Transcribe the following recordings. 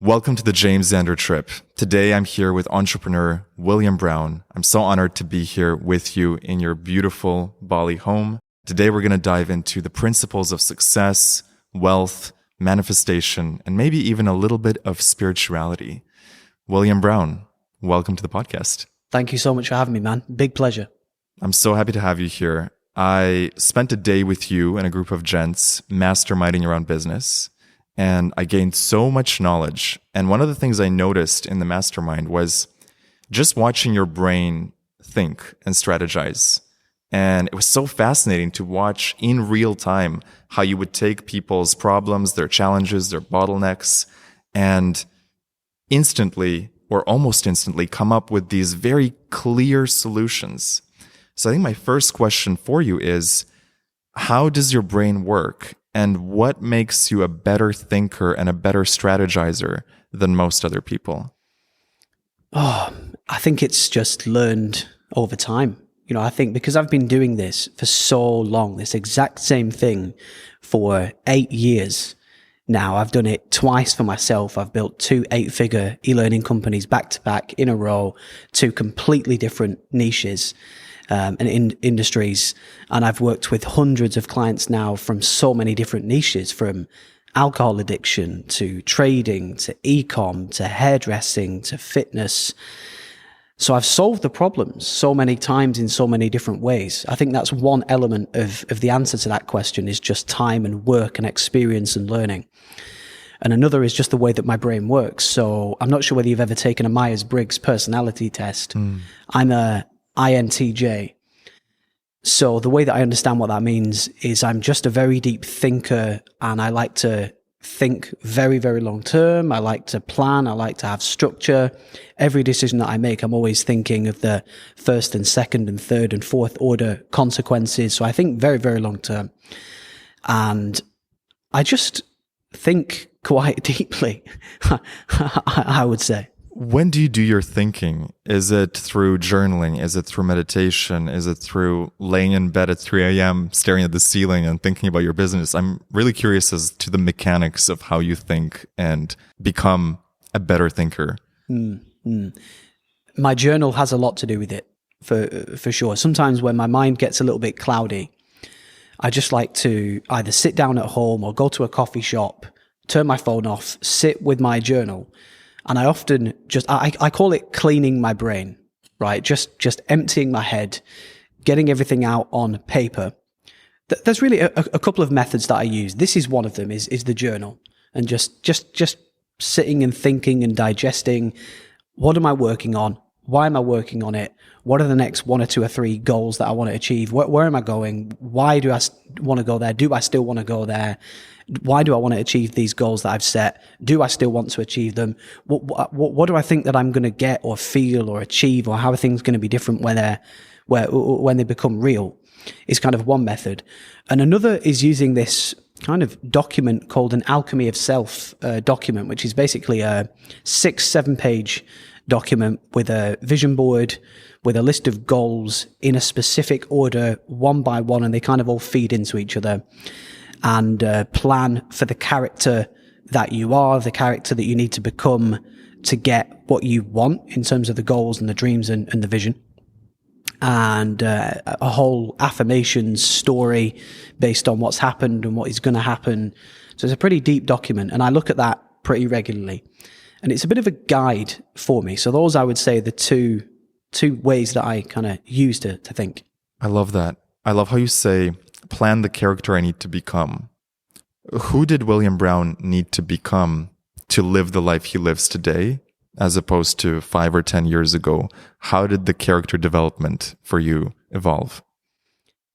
Welcome to the James Xander trip. Today I'm here with entrepreneur William Brown. I'm so honored to be here with you in your beautiful Bali home. Today we're going to dive into the principles of success, wealth, manifestation, and maybe even a little bit of spirituality. William Brown, welcome to the podcast. Thank you so much for having me, man. Big pleasure. I'm so happy to have you here. I spent a day with you and a group of gents masterminding around business. And I gained so much knowledge. And one of the things I noticed in the mastermind was just watching your brain think and strategize. And it was so fascinating to watch in real time how you would take people's problems, their challenges, their bottlenecks, and instantly or almost instantly come up with these very clear solutions. So I think my first question for you is, how does your brain work? And what makes you a better thinker and a better strategizer than most other people? I think it's just learned over time. I think because I've been doing this for so long, this exact same thing for 8 years now. I've done it twice for myself. I've built 2 8-figure e-learning companies back to back in a row, 2 completely different niches. And in industries. And I've worked with hundreds of clients now from so many different niches, from alcohol addiction to trading to e-com to hairdressing to fitness. So I've solved the problems so many times in so many different ways. I think that's one element of the answer to that question, is just time and work and experience and learning. And another is just the way that my brain works. So I'm not sure whether you've ever taken a Myers-Briggs personality test. I'm a INTJ. So the way that I understand what that means is I'm just a very deep thinker, and I like to think very, very long term. I like to plan. I like to have structure. Every decision that I make, I'm always thinking of the first and second and third and fourth order consequences. So I think very, very long term. And I just think quite deeply, I would say. When do you do your thinking? Is it through journaling? Is it through meditation? Is it through laying in bed at 3 a.m., staring at the ceiling and thinking about your business? I'm really curious as to the mechanics of how you think and become a better thinker. My journal has a lot to do with it, for sure. Sometimes when my mind gets a little bit cloudy, I just like to either sit down at home or go to a coffee shop, turn my phone off, sit with my journal. And I often I call it cleaning my brain, right? Just emptying my head, getting everything out on paper. There's really a couple of methods that I use. This is one of them, is the journal. And just sitting and thinking and digesting. What am I working on? Why am I working on it? What are the next 1 or 2 or 3 goals that I want to achieve? Where am I going? Why do I want to go there? Do I still want to go there? Why do I want to achieve these goals that I've set? Do I still want to achieve them? What do I think that I'm going to get or feel or achieve, or how are things going to be different when they become real? Is kind of one method. And another is using this kind of document called an alchemy of self document, which is basically a 6-7 page document with a vision board, with a list of goals in a specific order, one by one, and they kind of all feed into each other. And plan for the character that you are, the character that you need to become to get what you want in terms of the goals and the dreams and the vision. And a whole affirmations story based on what's happened and what is going to happen. So it's a pretty deep document, and I look at that pretty regularly. And it's a bit of a guide for me. So those, I would say, the two ways that I kind of use to think. I love that. I love how you say, plan the character I need to become. Who did William Brown need to become to live the life he lives today, as opposed to 5 or 10 years ago? How did the character development for you evolve?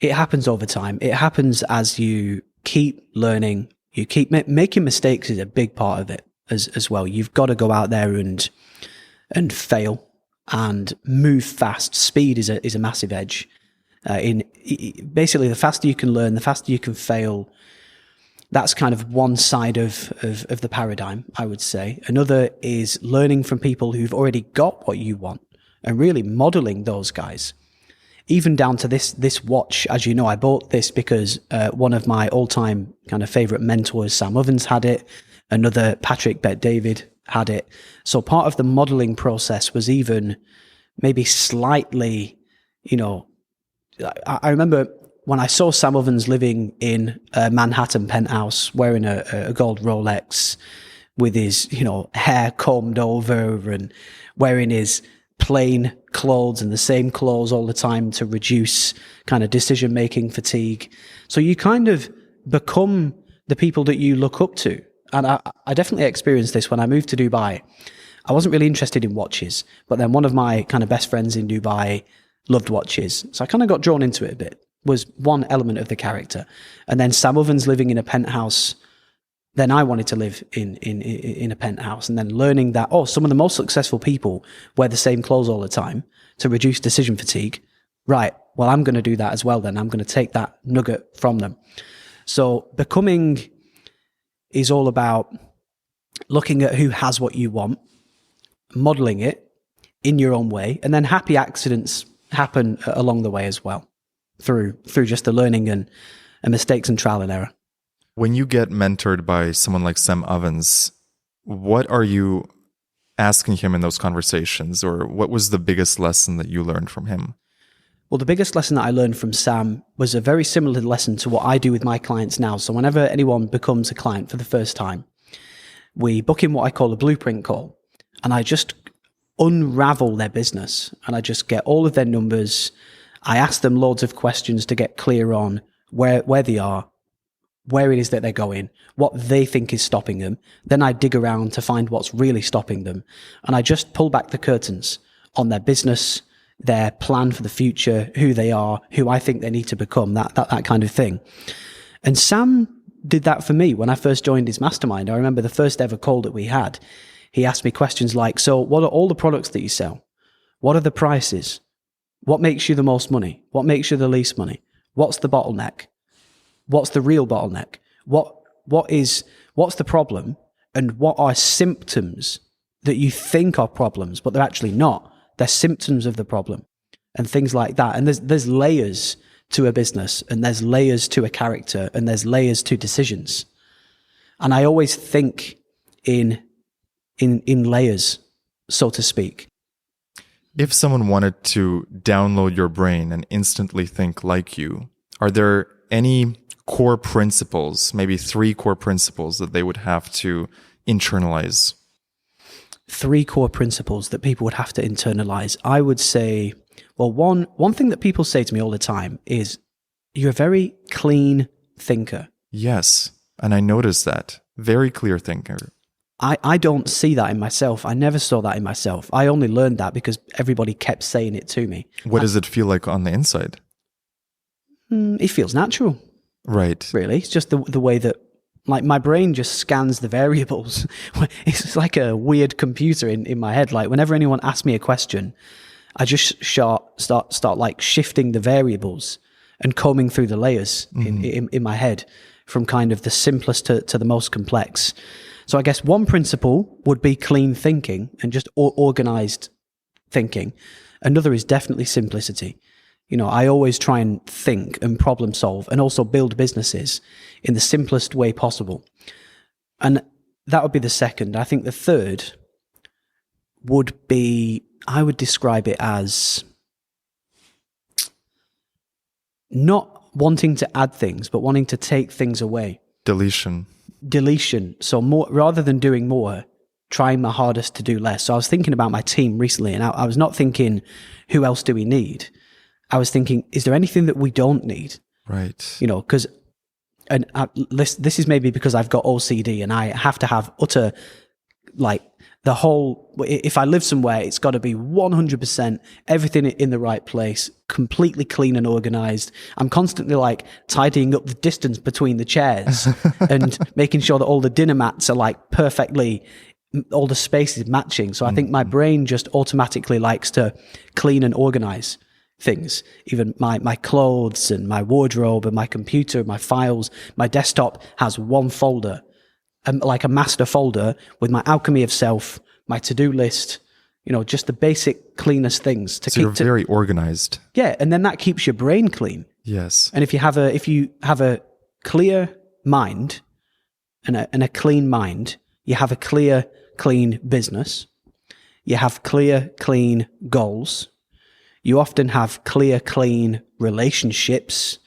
It happens over time. It happens as you keep learning. You keep making mistakes is a big part of it as well. You've got to go out there and fail and move fast. Speed is a massive edge. Basically, the faster you can learn, the faster you can fail. That's kind of one side of the paradigm, I would say. Another is learning from people who've already got what you want and really modeling those guys. Even down to this watch, as you know, I bought this because one of my all-time kind of favorite mentors, Sam Ovens, had it. Another, Patrick Bet David, had it. So part of the modeling process was even maybe slightly, I remember when I saw Sam Ovens living in a Manhattan penthouse wearing a gold Rolex with his, hair combed over and wearing his plain clothes and the same clothes all the time to reduce kind of decision-making fatigue. So you kind of become the people that you look up to. And I definitely experienced this when I moved to Dubai. I wasn't really interested in watches, but then one of my kind of best friends in Dubai loved watches. So I kind of got drawn into it a bit, was one element of the character. And then Sam Ovens living in a penthouse, then I wanted to live in a penthouse. And then learning that, some of the most successful people wear the same clothes all the time to reduce decision fatigue. Right, well, I'm going to do that as well then. I'm going to take that nugget from them. So becoming is all about looking at who has what you want, modeling it in your own way, and then happy accidents happen along the way as well through just the learning and mistakes and trial and error. When you get mentored by someone like Sam Ovens, what are you asking him in those conversations, or what was the biggest lesson that you learned from him? Well, the biggest lesson that I learned from Sam was a very similar lesson to what I do with my clients now. So whenever anyone becomes a client for the first time, we book in what I call a blueprint call, and I just unravel their business, and I just get all of their numbers. I ask them loads of questions to get clear on where they are, where it is that they're going, what they think is stopping them. Then I dig around to find what's really stopping them. And I just pull back the curtains on their business, their plan for the future, who they are, who I think they need to become, that kind of thing. And Sam did that for me when I first joined his mastermind. I remember the first ever call that we had. He asked me questions like, so what are all the products that you sell? What are the prices? What makes you the most money? What makes you the least money? What's the bottleneck? What's the real bottleneck? What's the problem? And what are symptoms that you think are problems, but they're actually not? They're symptoms of the problem and things like that. And there's layers to a business, and there's layers to a character, and there's layers to decisions. And I always think in layers, so to speak. If someone wanted to download your brain and instantly think like you, are there any core principles, maybe 3 core principles that they would have to internalize? 3 core principles that people would have to internalize. I would say, well, one thing that people say to me all the time is, you're a very clean thinker. Yes, and I noticed that. Very clear thinker. I don't see that in myself. I never saw that in myself. I only learned that because everybody kept saying it to me. What does it feel like on the inside? It feels natural. Right. Really. It's just the way that, like, my brain just scans the variables. It's like a weird computer in my head. Like, whenever anyone asks me a question, I just start like shifting the variables and combing through the layers in my head, from kind of the simplest to the most complex. So I guess one principle would be clean thinking and just organized thinking. Another is definitely simplicity. I always try and think and problem solve and also build businesses in the simplest way possible. And that would be the second. I think the third would be, I would describe it as not wanting to add things, but wanting to take things away. Deletion. So more, rather than doing more, trying my hardest to do less. So I was thinking about my team recently, and I was not thinking, who else do we need? I was thinking, is there anything that we don't need? Right. Because, this is maybe because I've got OCD and I have to have utter, like, the whole, if I live somewhere, it's got to be 100% everything in the right place, completely clean and organized. I'm constantly like tidying up the distance between the chairs and making sure that all the dinner mats are like perfectly, all the space is matching. So I think my brain just automatically likes to clean and organize things. Even my clothes and my wardrobe and my computer, my files, my desktop has one folder, like a master folder with my alchemy of self, my to-do list, just the basic cleanest things to keep. So you're very organized. Yeah, and then that keeps your brain clean. Yes. And if you have a clear mind and a clean mind, you have a clear clean business. You have clear, clean goals. You often have clear, clean relationships,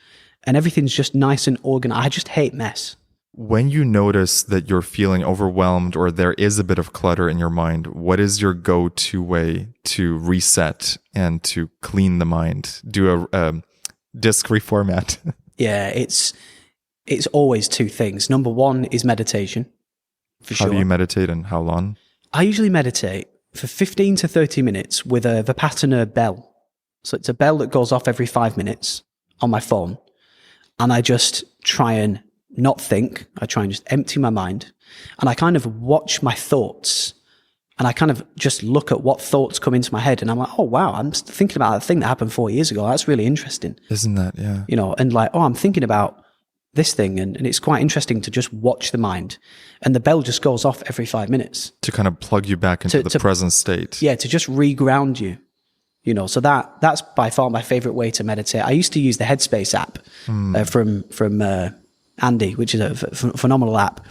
and everything's just nice and organized. I just hate mess. When you notice that you're feeling overwhelmed or there is a bit of clutter in your mind, what is your go-to way to reset and to clean the mind? Do a disk reformat. Yeah, it's always two things. Number one is meditation, for sure. How do you meditate and how long? I usually meditate for 15 to 30 minutes with a Vipassana bell. So it's a bell that goes off every 5 minutes on my phone. And I just try and not think. I try and just empty my mind. And I kind of watch my thoughts. And I kind of just look at what thoughts come into my head. And I'm like, oh, wow, I'm thinking about that thing that happened 4 years ago. That's really interesting. Isn't that, yeah. You know, and like, oh, I'm thinking about this thing. And it's quite interesting to just watch the mind. And the bell just goes off every 5 minutes. To kind of plug you back into the present state. Yeah, to just reground you. You know, so that's by far my favorite way to meditate. I used to use the Headspace app from Andy, which is a phenomenal app.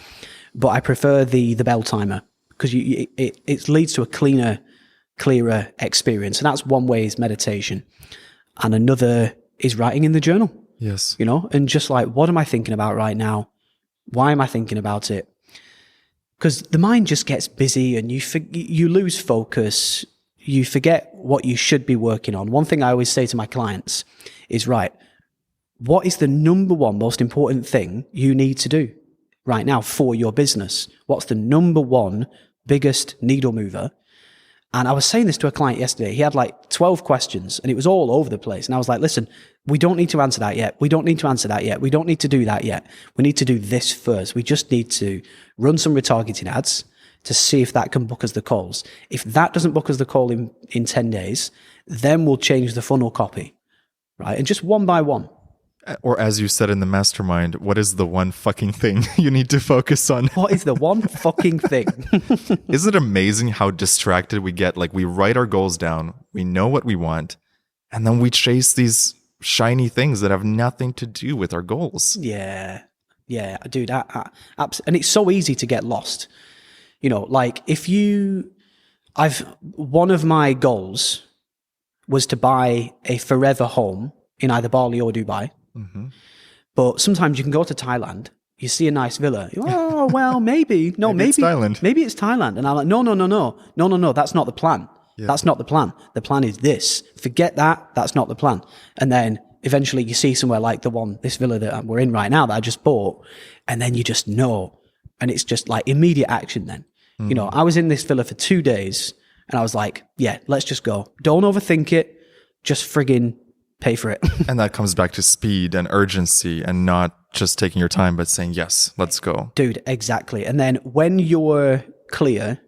But I prefer the bell timer because it leads to a clearer experience. And that's one way is meditation. And another is writing in the journal. Yes. You know, and just like, what am I thinking about right now? Why am I thinking about it? Because the mind just gets busy and you lose focus. You forget what you should be working on. One thing I always say to my clients is, right, what is the number one most important thing you need to do right now for your business? What's the number one biggest needle mover? And I was saying this to a client yesterday. He had like 12 questions and it was all over the place. And I was like, listen, we don't need to answer that yet. We don't need to answer that yet. We don't need to do that yet. We need to do this first. We just need to run some retargeting ads to see if that can book us the calls. If that doesn't book us the call in 10 days, then we'll change the funnel copy, right? And just one by one. Or as you said in the mastermind, what is the one fucking thing you need to focus on? What is the one fucking thing? Isn't it amazing how distracted we get? Like we write our goals down, we know what we want, and then we chase these shiny things that have nothing to do with our goals. Yeah, dude. And it's so easy to get lost. You know, like one of my goals was to buy a forever home in either Bali or Dubai. Mm-hmm. But sometimes you can go to Thailand, you see a nice villa. Oh, well, maybe. No, maybe it's Thailand. Maybe it's Thailand. And I'm like, no, that's not the plan. Yeah. That's not the plan. The plan is this. Forget that. That's not the plan. And then eventually you see somewhere like this villa that we're in right now that I just bought. And then you just know. And it's just like immediate action then. You know, I was in this villa for 2 days and I was like, yeah, let's just go. Don't overthink it. Just friggin' pay for it. And that comes back to speed and urgency and not just taking your time, but saying, yes, let's go. Dude, exactly. And then when you're clear,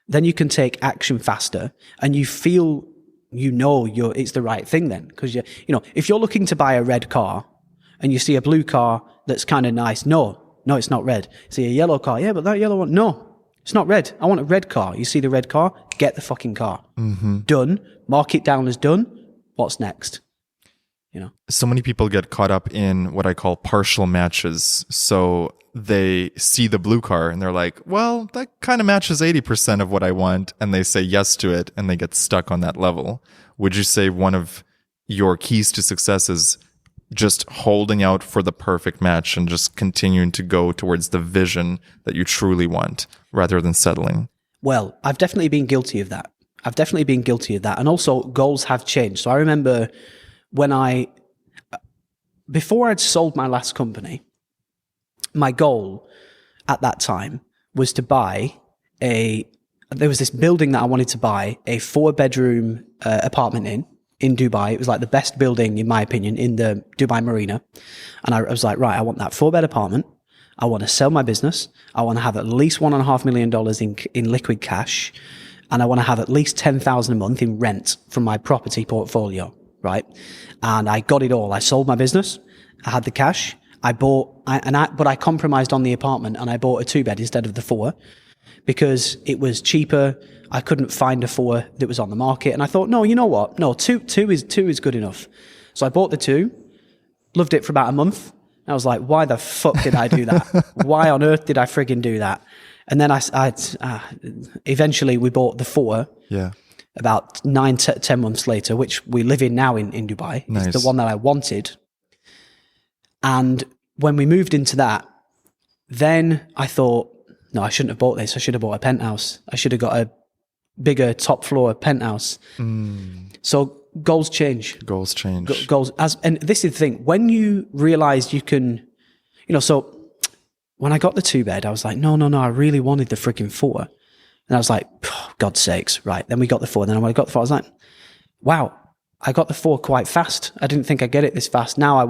then you can take action faster and you feel, it's the right thing then. Because, if you're looking to buy a red car and you see a blue car that's kind of nice, no, it's not red. See a yellow car, yeah, but that yellow one, no. It's not red. I want a red car. You see the red car? Get the fucking car. Mm-hmm. Done. Mark it down as done. What's next? So many people get caught up in what I call partial matches. So they see the blue car and they're like, well, that kind of matches 80% of what I want. And they say yes to it and they get stuck on that level. Would you say one of your keys to success is just holding out for the perfect match and just continuing to go towards the vision that you truly want rather than settling? Well, I've definitely been guilty of that. And also goals have changed. So I remember before I'd sold my last company, my goal at that time was to buy there was this building that I wanted to buy, a 4-bedroom apartment in Dubai. It was like the best building, in my opinion, in the Dubai Marina. And I was like, right, I want that 4-bed apartment. I want to sell my business. I want to have at least $1.5 million in liquid cash. And I want to have at least $10,000 a month in rent from my property portfolio, right? And I got it all. I sold my business. I had the cash. But I compromised on the apartment and I bought a 2-bed instead of the 4 because it was cheaper. I couldn't find a 4 that was on the market. And I thought, no, you know what? No, two is good enough. So I bought the 2, loved it for about a month. I was like, why the fuck did I do that? Why on earth did I friggin' do that? And then eventually we bought the 4 Yeah. about 10 months later, which we live in now in Dubai. Nice. It's the one that I wanted. And when we moved into that, then I thought, no, I shouldn't have bought this. I should have bought a penthouse. I should have got a bigger top floor penthouse. So goals change. Goals change. And this is the thing. When you realize you can, so when I got the 2-bed, I was like, no, I really wanted the freaking 4. And I was like, oh, God's sakes, right. Then we got the 4. Then when I got the 4, I was like, wow, I got the 4 quite fast. I didn't think I'd get it this fast. Now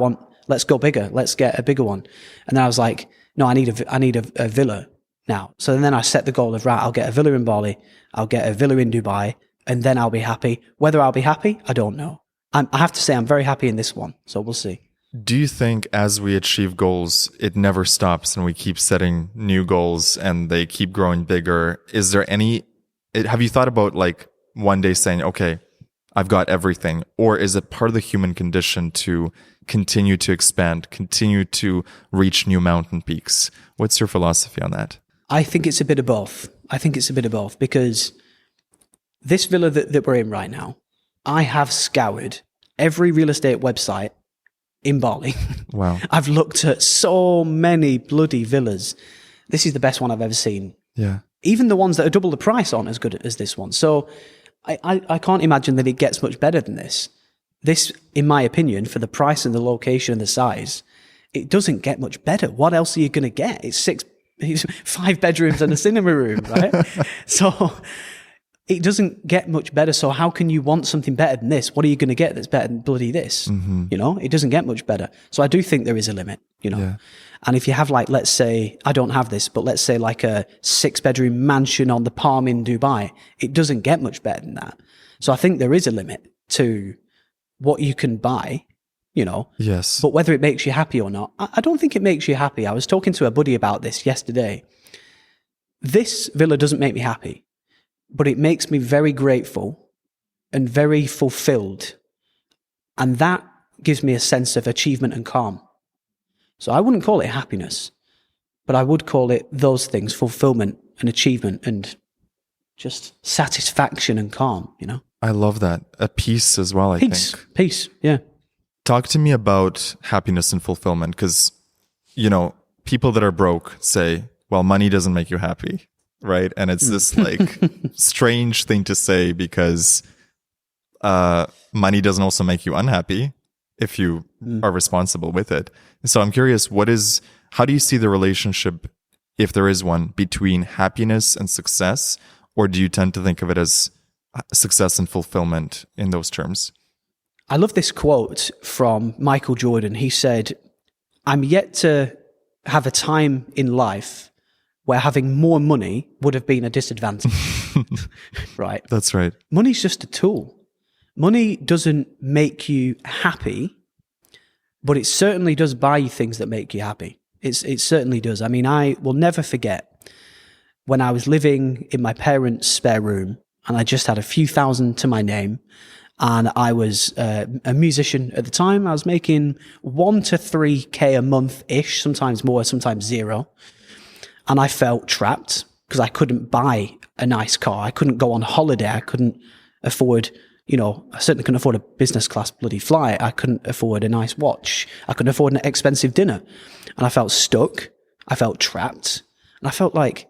let's go bigger. Let's get a bigger one. And then I was like, no, I need a villa now. So then I set the goal of, right, I'll get a villa in Bali. I'll get a villa in Dubai, and then I'll be happy. Whether I'll be happy, I don't know. I have to say I'm very happy in this one. So we'll see. Do you think as we achieve goals, it never stops and we keep setting new goals and they keep growing bigger? Is there have you thought about like one day saying, okay, I've got everything? Or is it part of the human condition to continue to expand, continue to reach new mountain peaks? What's your philosophy on that? I think it's a bit of both. Because this villa that we're in right now, I have scoured every real estate website in Bali. Wow. I've looked at so many bloody villas. This is the best one I've ever seen. Yeah. Even the ones that are double the price aren't as good as this one. So I can't imagine that it gets much better than this. This, in my opinion, for the price and the location and the size, it doesn't get much better. What else are you going to get? It's 5 bedrooms and a cinema room, right? So it doesn't get much better. So how can you want something better than this? What are you going to get that's better than bloody this? It doesn't get much better. So I do think there is a limit, Yeah. And if you have like, let's say, I don't have this, but let's say like a 6-bedroom mansion on the Palm in Dubai, it doesn't get much better than that. So I think there is a limit to what you can buy, Yes. But whether it makes you happy or not, I don't think it makes you happy. I was talking to a buddy about this yesterday. This villa doesn't make me happy, but it makes me very grateful and very fulfilled. And that gives me a sense of achievement and calm. So I wouldn't call it happiness, but I would call it those things, fulfillment and achievement and just satisfaction and calm, I love that. A peace as well, I think. Peace, yeah. Talk to me about happiness and fulfillment, because, people that are broke say, well, money doesn't make you happy, right? And it's this like strange thing to say because money doesn't also make you unhappy if you are responsible with it. So I'm curious, how do you see the relationship, if there is one, between happiness and success? Or do you tend to think of it as success and fulfillment in those terms? I love this quote from Michael Jordan. He said, I'm yet to have a time in life where having more money would have been a disadvantage. Right? That's right. Money's just a tool. Money doesn't make you happy, but it certainly does buy you things that make you happy. It certainly does. I mean, I will never forget when I was living in my parents' spare room and I just had a few thousand to my name. And I was a musician at the time. I was making 1 to 3K a month-ish, sometimes more, sometimes 0. And I felt trapped because I couldn't buy a nice car. I couldn't go on holiday. I couldn't afford, I certainly couldn't afford a business class bloody flight. I couldn't afford a nice watch. I couldn't afford an expensive dinner. And I felt stuck. I felt trapped. And I felt like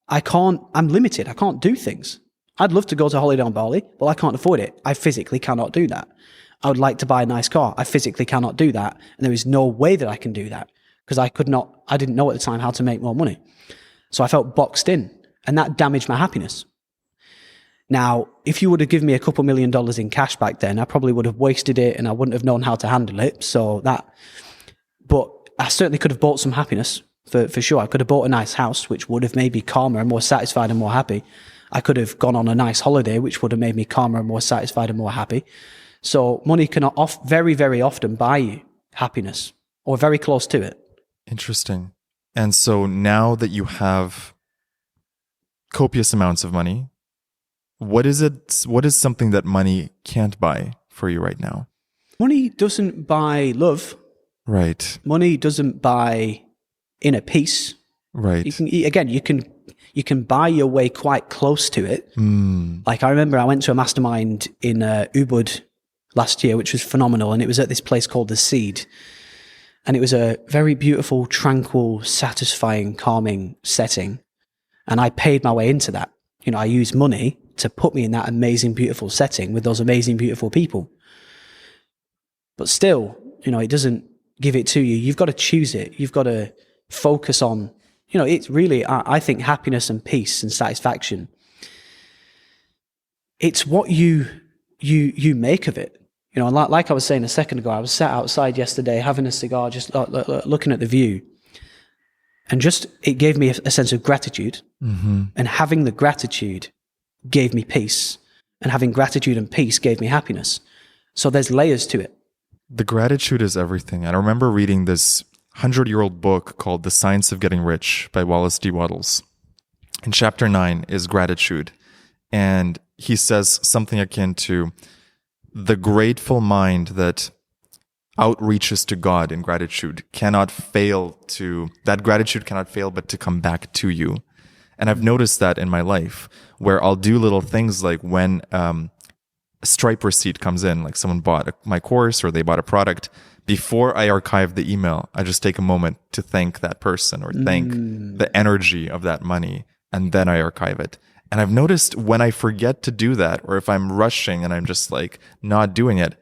I'm limited. I can't do things. I'd love to go to holiday on Bali. Well, I can't afford it. I physically cannot do that. I would like to buy a nice car. I physically cannot do that. And there is no way that I can do that because I didn't know at the time how to make more money. So I felt boxed in and that damaged my happiness. Now, if you would have given me a couple $1 million in cash back then, I probably would have wasted it and I wouldn't have known how to handle it. But I certainly could have bought some happiness for sure. I could have bought a nice house, which would have made me calmer and more satisfied and more happy. I could have gone on a nice holiday, which would have made me calmer and more satisfied and more happy. So money can very, very often buy you happiness or very close to it. Interesting. And so now that you have copious amounts of money, what is something that money can't buy for you right now? Money doesn't buy love. Right. Money doesn't buy inner peace. Right. You can you can buy your way quite close to it. Like I remember I went to a mastermind in Ubud last year, which was phenomenal. And it was at this place called The Seed. And it was a very beautiful, tranquil, satisfying, calming setting. And I paid my way into that. You know, I used money to put me in that amazing, beautiful setting with those amazing, beautiful people. But still, you know, it doesn't give it to you. You've got to choose it. You've got to focus on, you know, it's really, I think happiness and peace and satisfaction. It's what you make of it. You know, like I was saying a second ago, I was sat outside yesterday having a cigar, just looking at the view. And just, it gave me a sense of gratitude. And having the gratitude gave me peace. And having gratitude and peace gave me happiness. So there's layers to it. The gratitude is everything. And I remember reading this 100-year-old book called The Science of Getting Rich by Wallace D. Wattles. And chapter 9 is gratitude. And he says something akin to, the grateful mind that outreaches to God in gratitude that gratitude cannot fail but to come back to you. And I've noticed that in my life, where I'll do little things like when a Stripe receipt comes in, like someone bought my course or they bought a product, before I archive the email, I just take a moment to thank that person or thank the energy of that money, and then I archive it. And I've noticed when I forget to do that, or if I'm rushing and I'm just like not doing it,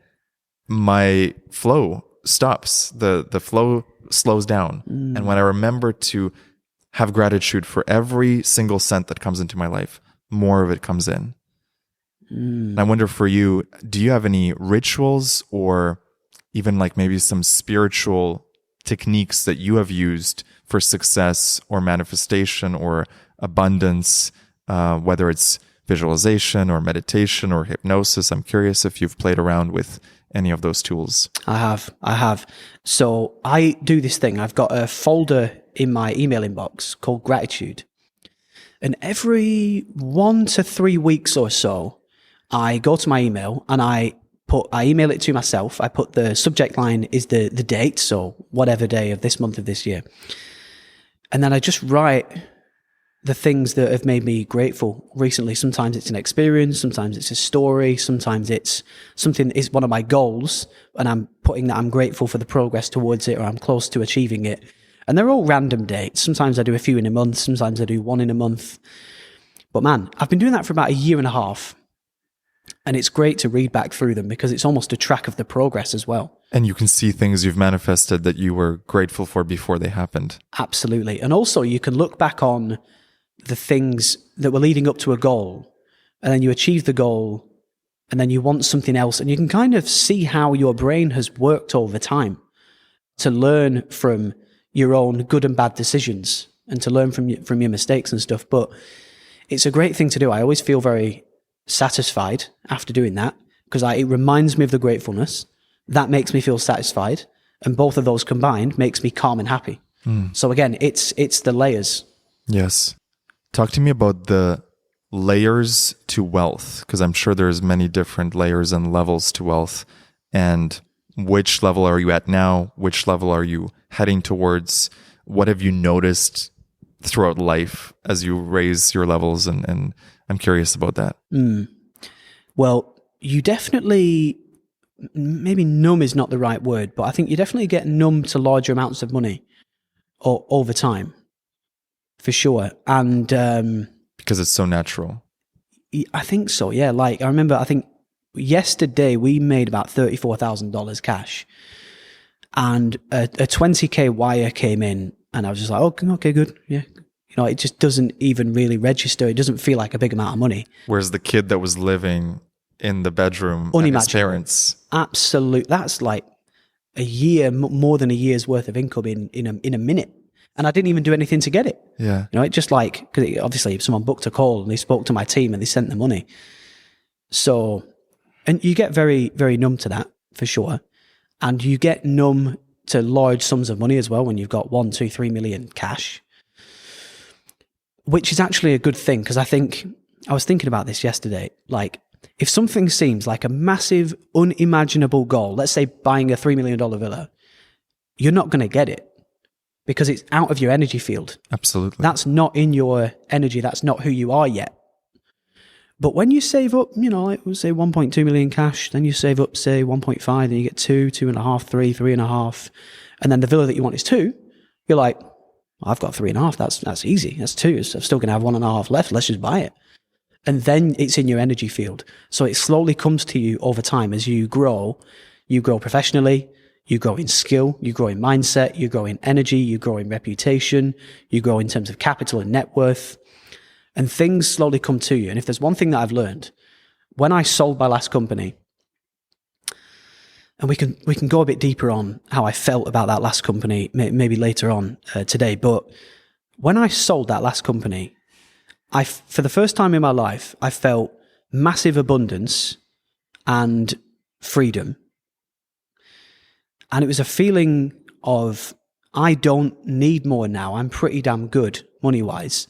my flow stops. The flow slows down. And when I remember to have gratitude for every single cent that comes into my life, more of it comes in. And I wonder for you, do you have any rituals or even like maybe some spiritual techniques that you have used for success or manifestation or abundance, whether it's visualization or meditation or hypnosis? I'm curious if you've played around with any of those tools. I have. So I do this thing. I've got a folder in my email inbox called gratitude. And every 1 to 3 weeks or so, I go to my email and I email it to myself. I put the subject line is the date. So whatever day of this month of this year. And then I just write the things that have made me grateful recently. Sometimes it's an experience, sometimes it's a story, sometimes it's something that is one of my goals, and I'm putting that I'm grateful for the progress towards it, or I'm close to achieving it. And they're all random dates. Sometimes I do a few in a month, sometimes I do one in a month. But man, I've been doing that for about 1.5 years. And it's great to read back through them because it's almost a track of the progress as well. And you can see things you've manifested that you were grateful for before they happened. Absolutely. And also you can look back on the things that were leading up to a goal, and then you achieve the goal, and then you want something else, and you can kind of see how your brain has worked over time to learn from your own good and bad decisions and to learn from your mistakes and stuff. But it's a great thing to do. I always feel very satisfied after doing that because it reminds me of the gratefulness. That makes me feel satisfied, and both of those combined makes me calm and happy. So again, it's the layers. Yes. Talk to me about the layers to wealth, because I'm sure there's many different layers and levels to wealth. And which level are you at now? Which level are you heading towards? What have you noticed throughout life as you raise your levels? And I'm curious about that. Well, you definitely, maybe numb is not the right word, but I think you definitely get numb to larger amounts of money over time. For sure. And because it's so natural. I think so, yeah. Like I remember, I think yesterday we made about $34,000 cash, and a 20K wire came in, and I was just like, oh, okay, good. Yeah. You know, it just doesn't even really register. It doesn't feel like a big amount of money. Whereas the kid that was living in the bedroom at his parents. Absolute. That's like a year, more than a year's worth of income in a minute. And I didn't even do anything to get it. Yeah. You know, it just like, because obviously if someone booked a call and they spoke to my team and they sent the money. So, and you get very, very numb to that for sure. And you get numb to large sums of money as well when you've got 1, 2, 3 million cash, which is actually a good thing. Because I was thinking about this yesterday. Like, if something seems like a massive, unimaginable goal, let's say buying a $3 million villa, you're not going to get it. because it's out of your energy field. Absolutely. That's not in your energy. That's not who you are yet. But when you save up, like we'll say 1.2 million cash, then you save up, say 1.5, then you get 2, 2.5, 3, 3.5, and then the villa that you want is 2, you're like, well, I've got 3.5. That's easy. That's 2. I'm still going to have 1.5 left. Let's just buy it. And then it's in your energy field. So it slowly comes to you over time as you grow. You grow professionally, you grow in skill, you grow in mindset, you grow in energy, you grow in reputation, you grow in terms of capital and net worth. And things slowly come to you. And if there's one thing that I've learned, when I sold my last company, and we can go a bit deeper on how I felt about that last company, maybe later on today. But when I sold that last company, for the first time in my life, I felt massive abundance and freedom. And it was a feeling of, I don't need more now. I'm pretty damn good money-wise.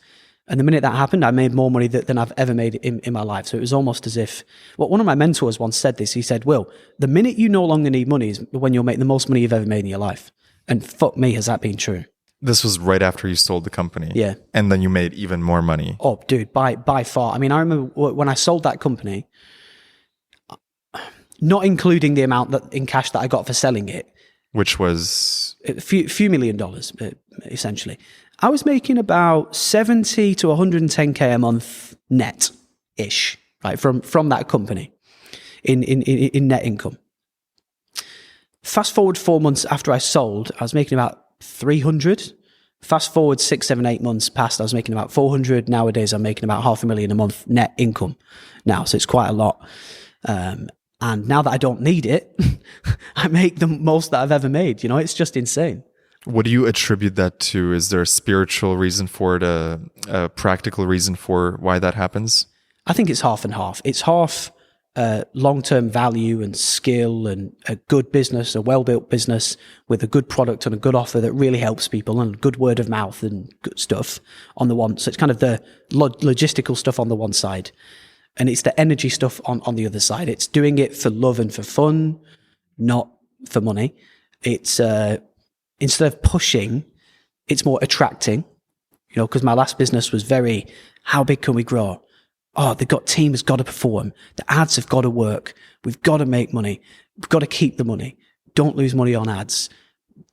And the minute that happened, I made more money than I've ever made in my life. So it was almost as if, one of my mentors once said this. He said, Will, the minute you no longer need money is when you'll make the most money you've ever made in your life. And fuck me, has that been true? This was right after you sold the company. Yeah. And then you made even more money. Oh, dude, by far. I mean, I remember when I sold that company, not including the amount in cash that I got for selling it, which was a few $1 million, essentially. I was making about 70 to 110K a month net-ish, right, from that company in net income. Fast forward 4 months after I sold, I was making about 300. Fast forward 6, 7, 8 months past, I was making about 400. Nowadays, I'm making about $500,000 a month net income now, so it's quite a lot. And now that I don't need it, I make the most that I've ever made. It's just insane. What do you attribute that to? Is there a spiritual reason for it, a practical reason for why that happens? I think it's half and half. It's half long-term value and skill and a good business, a well-built business with a good product and a good offer that really helps people and good word of mouth and good stuff on the one. So it's kind of the logistical stuff on the one side. And it's the energy stuff on the other side. It's doing it for love and for fun, not for money. It's instead of pushing, it's more attracting, because my last business was very, how big can we grow? Oh, the team has got to perform. The ads have got to work. We've got to make money. We've got to keep the money. Don't lose money on ads.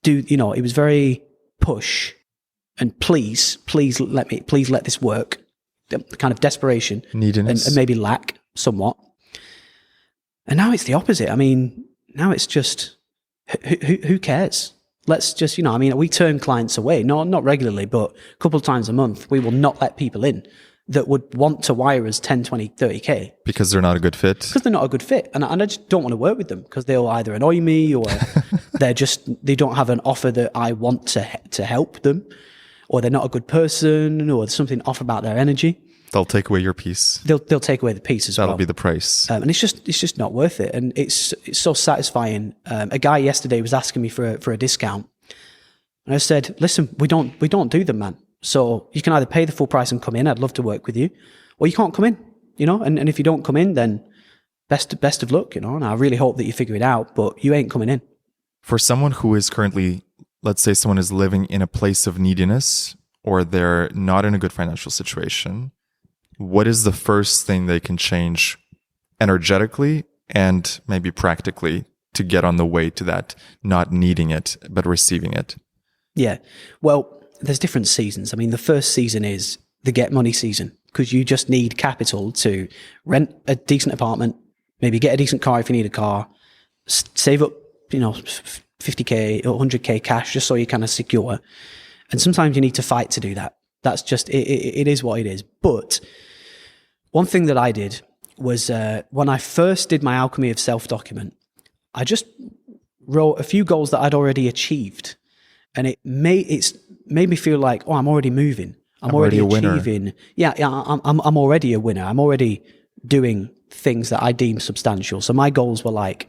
It was very push and please let this work. The kind of desperation, neediness, and maybe lack somewhat. And now it's the opposite. I mean, now it's just, who cares? Let's just, we turn clients away, not regularly, but a couple of times a month. We will not let people in that would want to wire us 10, 20, 30K. Because they're not a good fit? Because they're not a good fit. And I just don't want to work with them because they'll either annoy me or they don't have an offer that I want to help them, or they're not a good person, or there's something off about their energy. They'll take away your piece. They'll take away the piece as well. That'll be the price. And it's just not worth it. And it's so satisfying. A guy yesterday was asking me for a discount. And I said, listen, we don't do them, man. So you can either pay the full price and come in, I'd love to work with you, or you can't come in, and if you don't come in, then best of luck, and I really hope that you figure it out, but you ain't coming in. For someone who is currently, let's say someone is living in a place of neediness, or they're not in a good financial situation, what is the first thing they can change energetically and maybe practically to get on the way to that, not needing it, but receiving it? Yeah. Well, there's different seasons. I mean, the first season is the get money season, because you just need capital to rent a decent apartment, maybe get a decent car if you need a car, save up, 50K or 100K cash just so you're kind of secure. And sometimes you need to fight to do that. That's just, it is what it is. But one thing that I did was when I first did my Alchemy of Self document, I just wrote a few goals that I'd already achieved. And it's made me feel like, oh, I'm already moving. I'm already achieving. Winner. Yeah, I'm already a winner. I'm already doing things that I deem substantial. So my goals were like,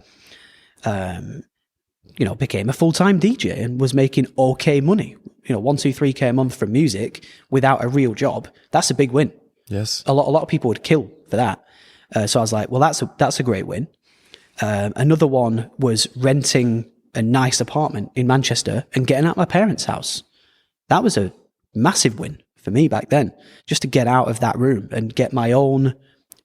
became a full-time DJ and was making okay money. 1, 2, 3K a month from music without a real job. That's a big win. Yes. A lot of people would kill for that. So I was like, well, that's a great win. Another one was renting a nice apartment in Manchester and getting out of my parents' house. That was a massive win for me back then, just to get out of that room and get my own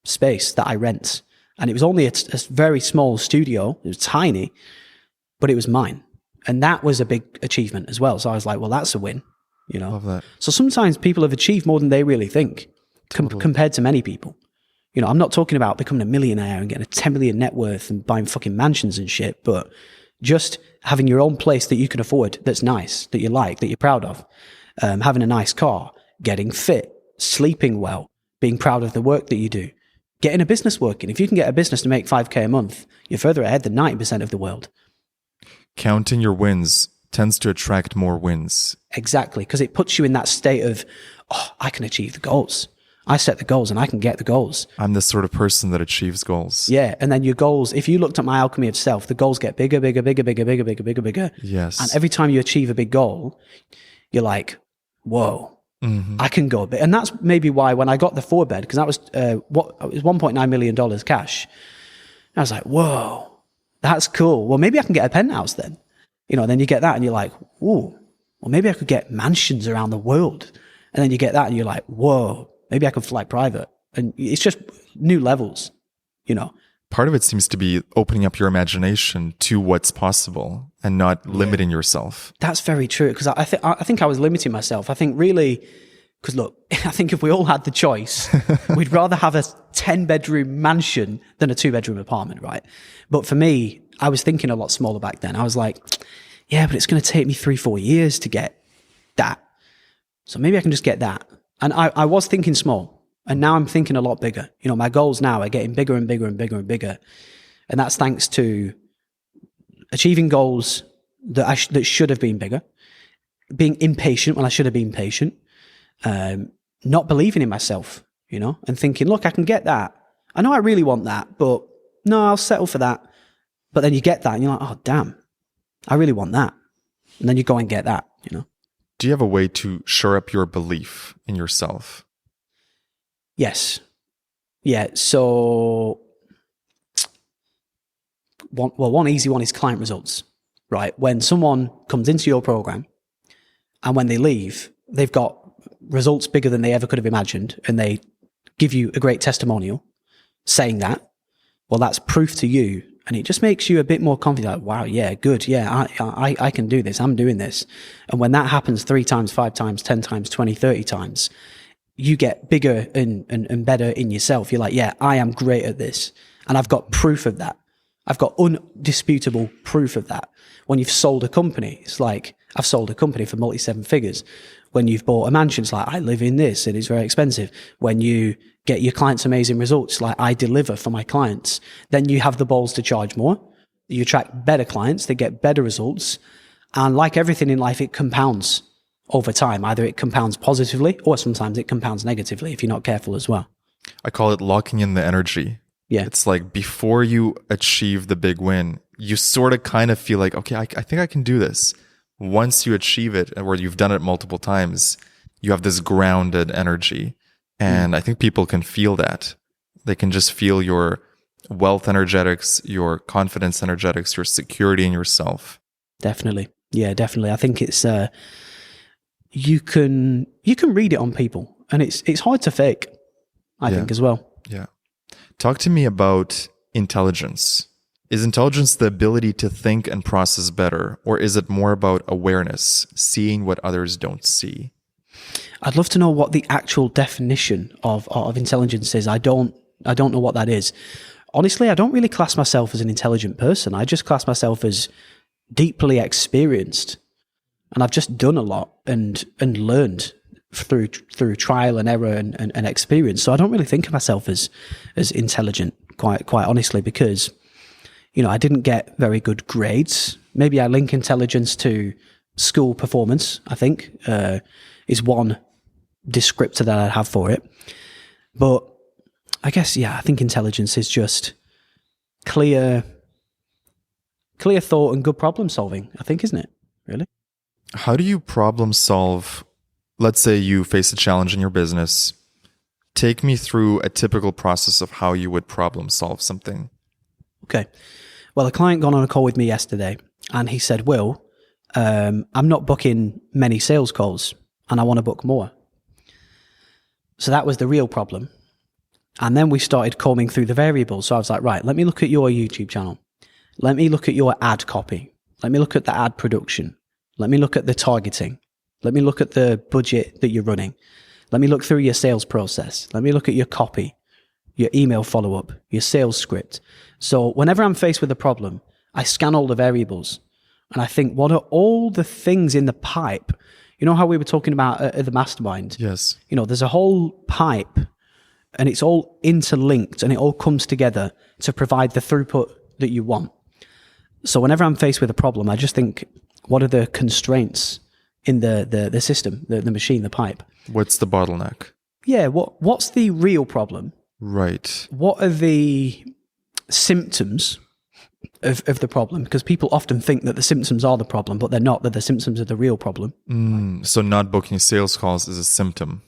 space that I rent. And it was only a very small studio. It was tiny, but it was mine. And that was a big achievement as well. So I was like, well, that's a win, you know. Love that. So sometimes people have achieved more than they really think compared to many people. You know, I'm not talking about becoming a millionaire and getting a 10 million net worth and buying fucking mansions and shit, but just having your own place that you can afford, that's nice, that you like, that you're proud of, having a nice car, getting fit, sleeping well, being proud of the work that you do, getting a business working. If you can get a business to make 5K a month, you're further ahead than 90% of the world. Counting your wins tends to attract more wins. Exactly, because it puts you in that state of, oh, I can achieve the goals. I set the goals and I can get the goals. I'm the sort of person that achieves goals. Yeah, and then your goals, if you looked at my alchemy of self, the goals get bigger, bigger, bigger, bigger, bigger, bigger, bigger, bigger. Yes. And every time you achieve a big goal, you're like, whoa, I can go a bit. And that's maybe why when I got the 4-bed, because that was it was $1.9 million cash, I was like, whoa, that's cool. Well, maybe I can get a penthouse then. You know, then you get that and you're like, ooh, well, maybe I could get mansions around the world. And then you get that and you're like, whoa, maybe I could fly private. And it's just new levels, you know. Part of it seems to be opening up your imagination to what's possible and not limiting yourself. That's very true, because I think I was limiting myself. I think really, because look, I think if we all had the choice, we'd rather have a 10-bedroom mansion than a 2-bedroom apartment, right? But for me, I was thinking a lot smaller back then. I was like, yeah, but it's going to take me 3-4 years to get that. So maybe I can just get that. And I was thinking small, and now I'm thinking a lot bigger. You know, my goals now are getting bigger and bigger and bigger and bigger. And that's thanks to achieving goals that should have been bigger, being impatient when I should have been patient, not believing in myself, you know, and thinking, look, I can get that. I know I really want that, but no, I'll settle for that. But then you get that and you're like, oh, damn, I really want that. And then you go and get that, you know. Do you have a way to shore up your belief in yourself? Yes. Yeah. So one easy one is client results, right? When someone comes into your program and when they leave, they've got results bigger than they ever could have imagined, and they give you a great testimonial saying that, well, that's proof to you. And it just makes you a bit more confident. Like, wow, yeah, good. Yeah, I can do this. I'm doing this. And when that happens 3 times, 5 times, 10 times, 20, 30 times, you get bigger and better in yourself. You're like, yeah, I am great at this. And I've got proof of that. I've got undisputable proof of that. When you've sold a company, it's like, I've sold a company for multi-7 figures. When you've bought a mansion, it's like, I live in this. It is very expensive. When you get your clients amazing results, like I deliver for my clients, then you have the balls to charge more. You attract better clients. They get better results. And like everything in life, it compounds over time. Either it compounds positively or sometimes it compounds negatively if you're not careful as well. I call it locking in the energy. Yeah. It's like before you achieve the big win, you sort of kind of feel like, okay, I think I can do this. Once you achieve it, or you've done it multiple times, you have this grounded energy. And I think people can feel that. They can just feel your wealth energetics, your confidence energetics, your security in yourself. Definitely. Yeah, definitely. I think it's, you can read it on people, and it's hard to fake, I think, as well. Yeah. Talk to me about intelligence. Is intelligence the ability to think and process better, or is it more about awareness, seeing what others don't see? I'd love to know what the actual definition of intelligence is. I don't know what that is. Honestly, I don't really class myself as an intelligent person. I just class myself as deeply experienced. And I've just done a lot and learned through trial and error and experience. So I don't really think of myself as intelligent, quite honestly, because, you know, I didn't get very good grades. Maybe I link intelligence to school performance, I think, is one descriptor that I have for it. But I guess, yeah, I think intelligence is just clear thought and good problem solving, I think, isn't it? Really? How do you problem solve? Let's say you face a challenge in your business. Take me through a typical process of how you would problem solve something. Okay. Well, a client got on a call with me yesterday and he said, Will, I'm not booking many sales calls and I want to book more. So that was the real problem. And then we started combing through the variables. So I was like, right, let me look at your YouTube channel. Let me look at your ad copy. Let me look at the ad production. Let me look at the targeting. Let me look at the budget that you're running. Let me look through your sales process. Let me look at your copy, your email follow-up, your sales script. So whenever I'm faced with a problem, I scan all the variables and I think, what are all the things in the pipe? You know how we were talking about at the mastermind? Yes. You know, there's a whole pipe and it's all interlinked and it all comes together to provide the throughput that you want. So whenever I'm faced with a problem, I just think, what are the constraints in the system, the machine, the pipe? What's the bottleneck? Yeah, what's the real problem? Right. What are the symptoms of the problem? Because people often think that the symptoms are the problem, but they're not, that the symptoms are the real problem. So not booking sales calls is a symptom.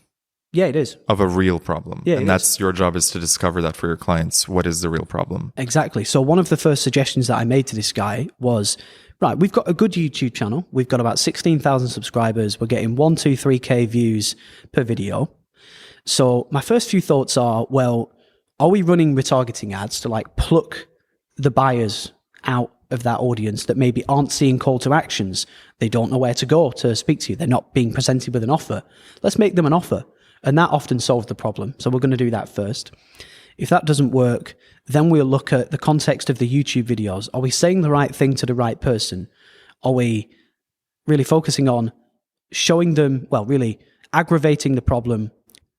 Yeah, it is. Of a real problem. Yeah, and that's your job, is to discover that for your clients. What is the real problem? Exactly. So one of the first suggestions that I made to this guy was, right, we've got a good YouTube channel. We've got about 16,000 subscribers. We're getting 1, 2, 3K views per video. So my first few thoughts are, well, are we running retargeting ads to like pluck the buyers out of that audience that maybe aren't seeing call to actions? They don't know where to go to speak to you. They're not being presented with an offer. Let's make them an offer. And that often solves the problem. So we're going to do that first. If that doesn't work, then we'll look at the context of the YouTube videos. Are we saying the right thing to the right person? Are we really focusing on showing them, well, really aggravating the problem,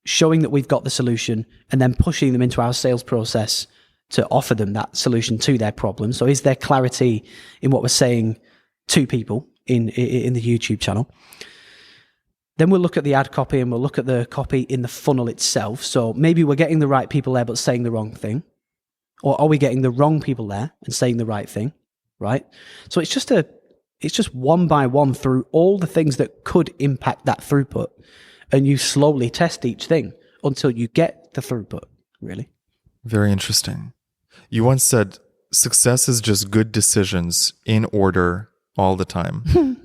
showing that we've got the solution, and then pushing them into our sales process to offer them that solution to their problem? So is there clarity in what we're saying to people in the YouTube channel? Then we'll look at the ad copy and we'll look at the copy in the funnel itself. So maybe we're getting the right people there but saying the wrong thing. Or are we getting the wrong people there and saying the right thing, right? So it's just one by one through all the things that could impact that throughput. And you slowly test each thing until you get the throughput, really. Very interesting. You once said, success is just good decisions in order all the time.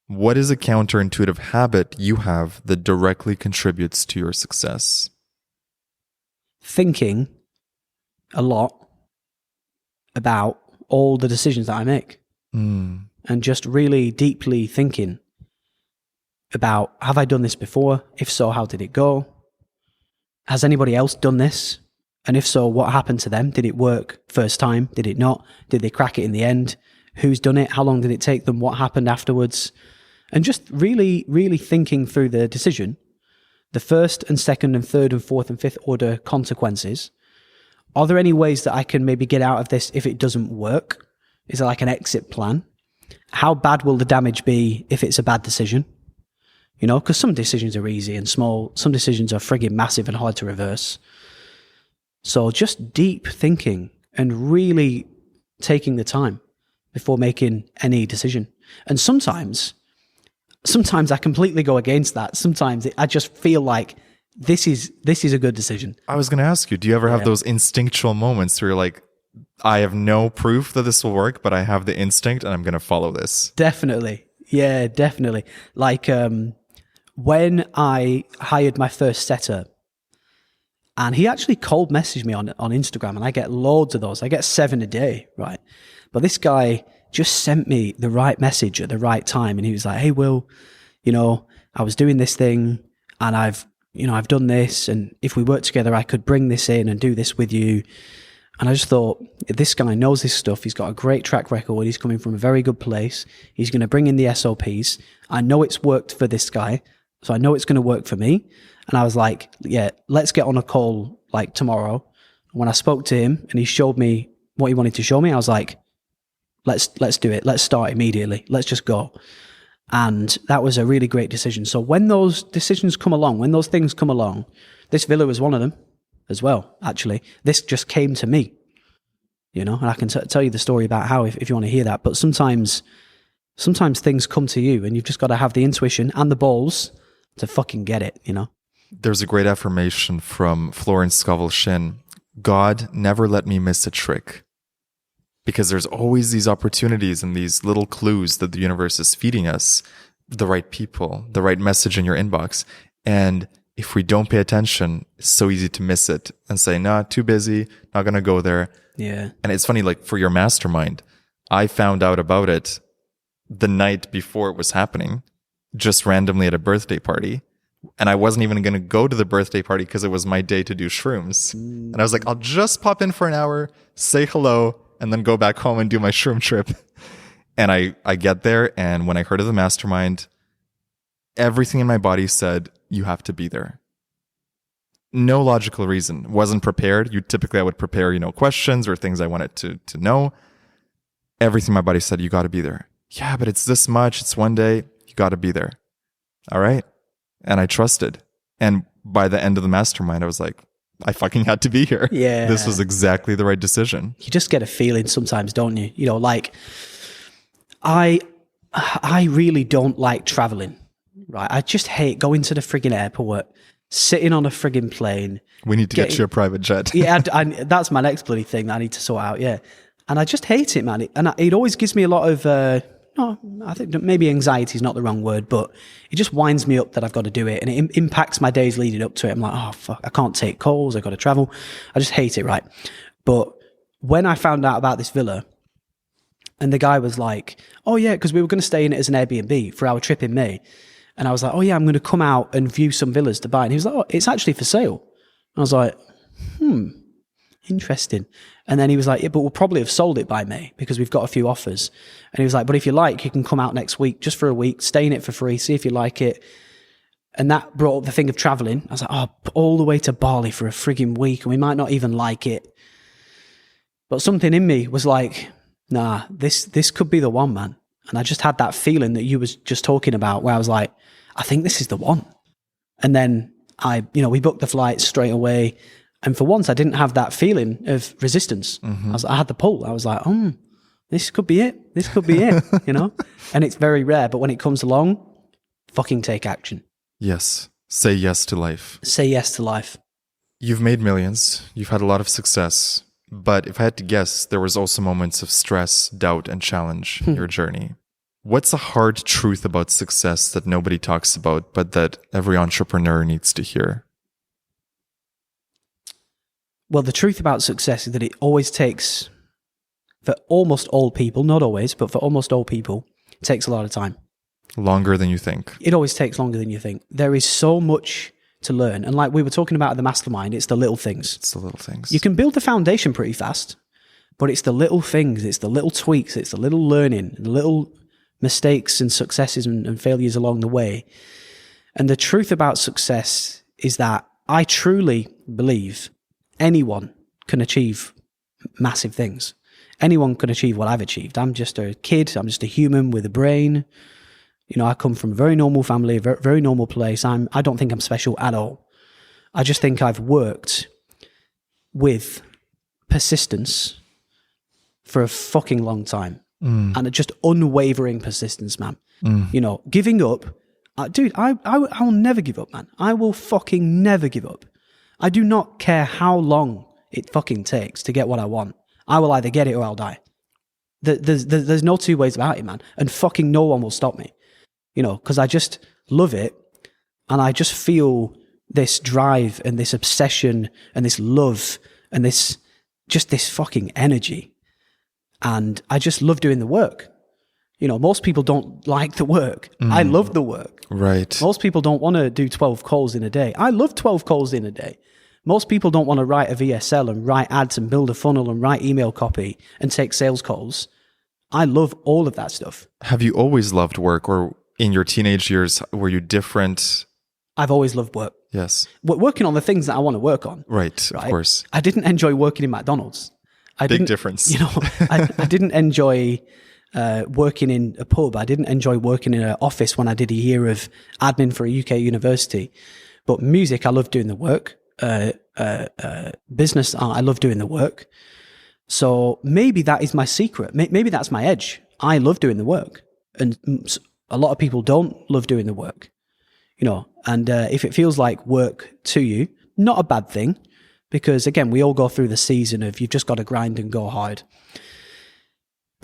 What is a counterintuitive habit you have that directly contributes to your success? Thinking a lot about all the decisions that I make. And just really deeply thinking about, have I done this before? If so, how did it go? Has anybody else done this? And if so, what happened to them? Did it work first time? Did it not? Did they crack it in the end? Who's done it? How long did it take them? What happened afterwards? And just really, really thinking through the decision, the first and second and third and fourth and fifth order consequences. Are there any ways that I can maybe get out of this if it doesn't work? Is there like an exit plan? How bad will the damage be if it's a bad decision? You know, because some decisions are easy and small. Some decisions are frigging massive and hard to reverse. So just deep thinking and really taking the time before making any decision. And sometimes I completely go against that. Sometimes I just feel like this is a good decision. I was going to ask you, do you ever have those instinctual moments where you're like, I have no proof that this will work, but I have the instinct and I'm going to follow this? Definitely. Yeah, definitely. Like when I hired my first setter, and he actually cold messaged me on Instagram, and I get loads of those. I get 7 a day, right? But this guy just sent me the right message at the right time. And he was like, hey, Will, you know, I was doing this thing and I've done this. And if we work together, I could bring this in and do this with you. And I just thought, this guy knows this stuff. He's got a great track record. He's coming from a very good place. He's going to bring in the SOPs. I know it's worked for this guy, so I know it's going to work for me. And I was like, yeah, let's get on a call like tomorrow. When I spoke to him and he showed me what he wanted to show me, I was like, let's do it. Let's start immediately. Let's just go. And that was a really great decision. So when those decisions come along, when those things come along, this villa was one of them as well, actually. This just came to me, you know, and I can tell you the story about how, if you want to hear that. But sometimes things come to you and you've just got to have the intuition and the balls to fucking get it, you know. There's a great affirmation from Florence Scovel Shinn. God never let me miss a trick. because there's always these opportunities and these little clues that the universe is feeding us, the right people, the right message in your inbox. And if we don't pay attention, it's so easy to miss it and say, nah, too busy, not going to go there. Yeah. And it's funny, like for your mastermind, I found out about it the night before it was happening, just randomly at a birthday party. And I wasn't even going to go to the birthday party because it was my day to do shrooms. And I was like, I'll just pop in for an hour, say hello, and then go back home and do my shroom trip. And I get there, and when I heard of the mastermind, everything in my body said, you have to be there. No logical reason. Wasn't prepared. I would prepare, questions or things I wanted to know. Everything in my body said, you got to be there. Yeah, but it's this much. It's one day. You got to be there. All right. And I trusted. And by the end of the mastermind, I was like, I fucking had to be here. Yeah. This was exactly the right decision. You just get a feeling sometimes, don't you? Like I really don't like traveling, right? I just hate going to the frigging airport, sitting on a frigging plane. We need to get you a private jet. Yeah, that's my next bloody thing that I need to sort out, yeah. And I just hate it, man. It always gives me a lot of, I think maybe anxiety is not the wrong word, but it just winds me up that I've got to do it. And it impacts my days leading up to it. I'm like, oh, fuck, I can't take calls. I've got to travel. I just hate it, right? But when I found out about this villa, and the guy was like, oh, yeah, because we were going to stay in it as an Airbnb for our trip in May. And I was like, oh, yeah, I'm going to come out and view some villas to buy. And he was like, oh, it's actually for sale. And I was like, interesting. And then he was like, yeah, but we'll probably have sold it by May because we've got a few offers. And he was like, but if you like, you can come out next week just for a week, stay in it for free, see if you like it. And that brought up the thing of traveling. I was like, oh, all the way to Bali for a frigging week, and we might not even like it. But something in me was like, nah, this could be the one, man. And I just had that feeling that you was just talking about where I was like, I think this is the one. And then we booked the flight straight away. And for once, I didn't have that feeling of resistance. Mm-hmm. I had the pull. I was like, this could be it. This could be it, And it's very rare. But when it comes along, fucking take action. Yes. Say yes to life. Say yes to life. You've made millions. You've had a lot of success. But if I had to guess, there was also moments of stress, doubt, and challenge in your journey. What's a hard truth about success that nobody talks about, but that every entrepreneur needs to hear? Well, the truth about success is that it always takes, for almost all people, not always, but for almost all people, it takes a lot of time. Longer than you think. It always takes longer than you think. There is so much to learn. And like we were talking about at the mastermind, it's the little things. It's the little things. You can build the foundation pretty fast, but it's the little things, it's the little tweaks, it's the little learning, the little mistakes and successes and failures along the way. And the truth about success is that I truly believe anyone can achieve massive things. Anyone can achieve what I've achieved. I'm just a kid. I'm just a human with a brain. I come from a very normal family, a very, very normal place. I don't think I'm special at all. I just think I've worked with persistence for a fucking long time. And just unwavering persistence, man. Giving up. Dude, I'll never give up, man. I will fucking never give up. I do not care how long it fucking takes to get what I want. I will either get it or I'll die. There's no two ways about it, man. And fucking no one will stop me. Because I just love it. And I just feel this drive and this obsession and this love and this fucking energy. And I just love doing the work. Most people don't like the work. I love the work. Right. Most people don't want to do 12 calls in a day. I love 12 calls in a day. Most people don't want to write a VSL and write ads and build a funnel and write email copy and take sales calls. I love all of that stuff. Have you always loved work, or in your teenage years, were you different? I've always loved work. Yes. Working on the things that I want to work on. Right, of course. I didn't enjoy working in McDonald's. Big difference. I didn't enjoy working in a pub. I didn't enjoy working in an office when I did a year of admin for a UK university. But music, I love doing the work. Business, I love doing the work. So maybe that is my secret. Maybe that's my edge. I love doing the work. And a lot of people don't love doing the work. And if it feels like work to you, not a bad thing. Because again, we all go through the season of you've just got to grind and go hard.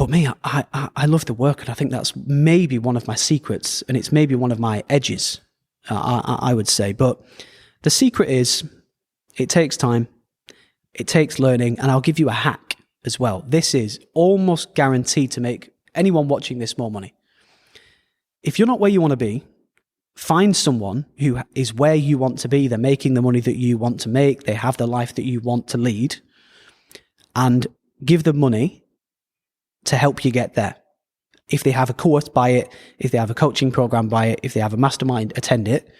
But me, I love the work, and I think that's maybe one of my secrets, and it's maybe one of my edges, I would say. But the secret is it takes time, it takes learning, and I'll give you a hack as well. This is almost guaranteed to make anyone watching this more money. If you're not where you want to be, find someone who is where you want to be. They're making the money that you want to make. They have the life that you want to lead, and give them money to help you get there. If they have a course, buy it. If they have a coaching program, buy it. If they have a mastermind, attend it.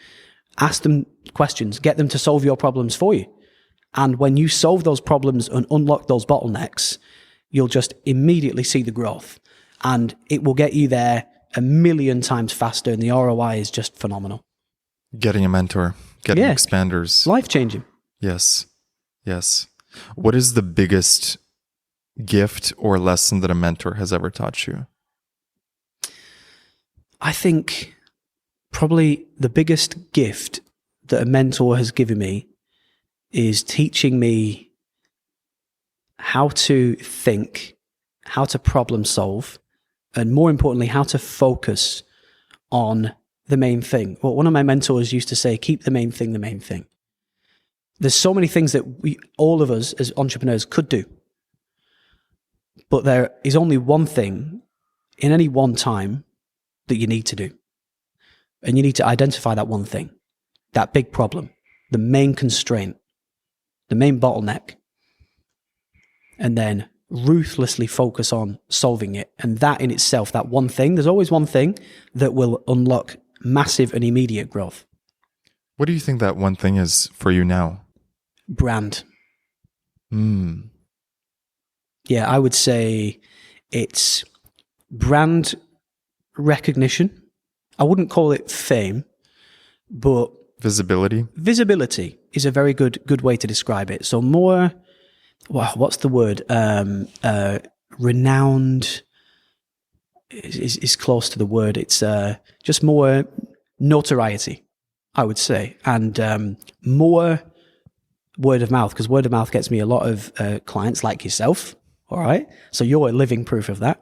Ask them questions. Get them to solve your problems for you. And when you solve those problems and unlock those bottlenecks, you'll just immediately see the growth. And it will get you there 1,000,000 times faster, and the ROI is just phenomenal. Getting a mentor, getting expanders. Life-changing. Yes. Yes. What is the biggest gift or lesson that a mentor has ever taught you? I think probably the biggest gift that a mentor has given me is teaching me how to think, how to problem solve, and more importantly, how to focus on the main thing. Well, one of my mentors used to say, keep the main thing the main thing. There's so many things that all of us as entrepreneurs could do. But there is only one thing in any one time that you need to do. And you need to identify that one thing, that big problem, the main constraint, the main bottleneck, and then ruthlessly focus on solving it. And that in itself, that one thing, there's always one thing that will unlock massive and immediate growth. What do you think that one thing is for you now? Brand. Yeah, I would say it's brand recognition. I wouldn't call it fame, but visibility. Visibility is a very good way to describe it. So more, well, what's the word? Renowned is close to the word. It's just more notoriety, I would say, and more word of mouth, because word of mouth gets me a lot of clients like yourself. All right, so you're a living proof of that.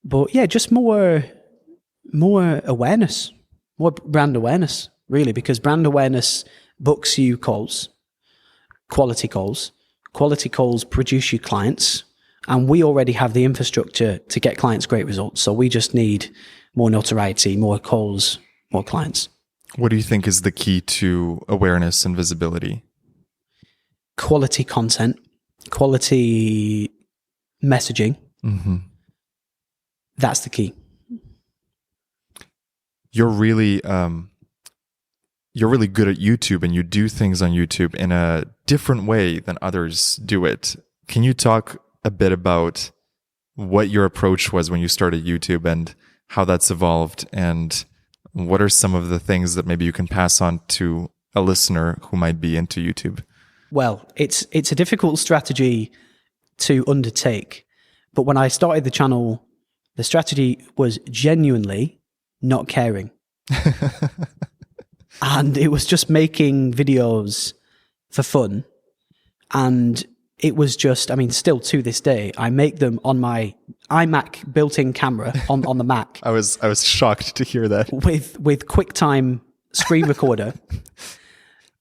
But yeah, just more awareness, more brand awareness, really, because brand awareness books you calls, quality calls. Quality calls produce you clients, and we already have the infrastructure to get clients great results. So we just need more notoriety, more calls, more clients. What do you think is the key to awareness and visibility? Quality content, quality messaging. Mm-hmm. That's the key. You're really good at YouTube, and you do things on YouTube in a different way than others do it. Can you talk a bit about what your approach was when you started YouTube and how that's evolved, and what are some of the things that maybe you can pass on to a listener who might be into YouTube? Well, it's a difficult strategy to undertake, but when I started the channel, the strategy was genuinely not caring. And it was just making videos for fun. And it was just, I mean, still to this day, I make them on my iMac built-in camera on the Mac. I was shocked to hear that. With QuickTime screen recorder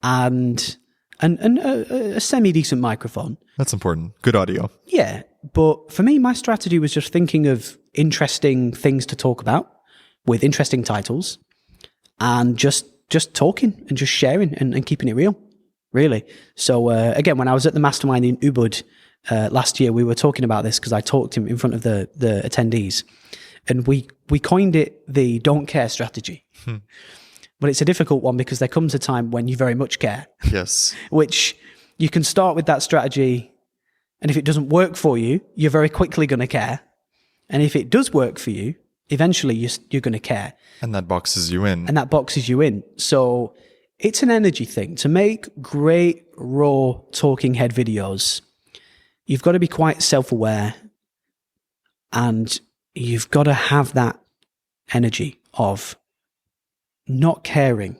and a semi-decent microphone. That's important. Good audio. Yeah. But for me, my strategy was just thinking of interesting things to talk about with interesting titles, and just talking and just sharing and keeping it real, really. So again, when I was at the mastermind in Ubud last year, we were talking about this because I talked in front of the attendees, and we coined it the don't care strategy. But it's a difficult one because there comes a time when you very much care. Yes. Which you can start with that strategy, and if it doesn't work for you, you're very quickly going to care. And if it does work for you, eventually you're going to care. And that boxes you in. So it's an energy thing. To make great, raw, talking head videos, you've got to be quite self-aware, and you've got to have that energy of not caring.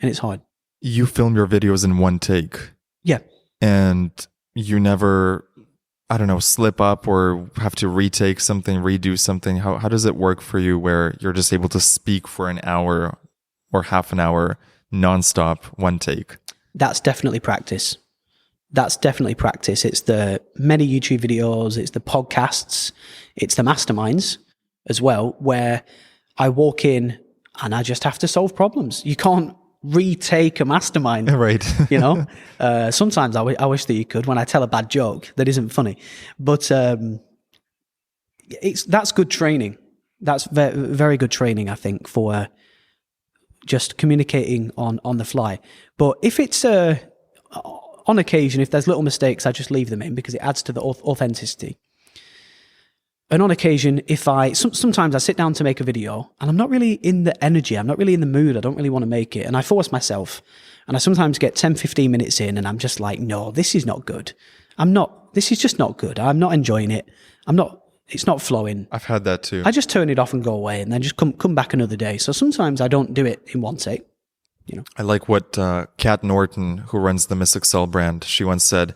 And it's hard. You film your videos in one take. Yeah. And you never I don't know, slip up or have to retake something, redo something? How does it work for you where you're just able to speak for an hour or half an hour nonstop, one take? That's definitely practice. It's the many YouTube videos, it's the podcasts, it's the masterminds as well, where I walk in and I just have to solve problems. You can't retake a mastermind. Right. Sometimes I wish that you could when I tell a bad joke that isn't funny. But that's good training. That's very good training, I think, for just communicating on the fly. But if it's on occasion, if there's little mistakes, I just leave them in because it adds to the authenticity. And on occasion, sometimes I sit down to make a video and I'm not really in the energy, I'm not really in the mood, I don't really want to make it. And I force myself. And I sometimes get 10, 15 minutes in and I'm just like, no, this is not good. This is just not good. I'm not enjoying it. It's not flowing. I've had that too. I just turn it off and go away and then just come back another day. So sometimes I don't do it in one take. I like what Kat Norton, who runs the Miss Excel brand, she once said,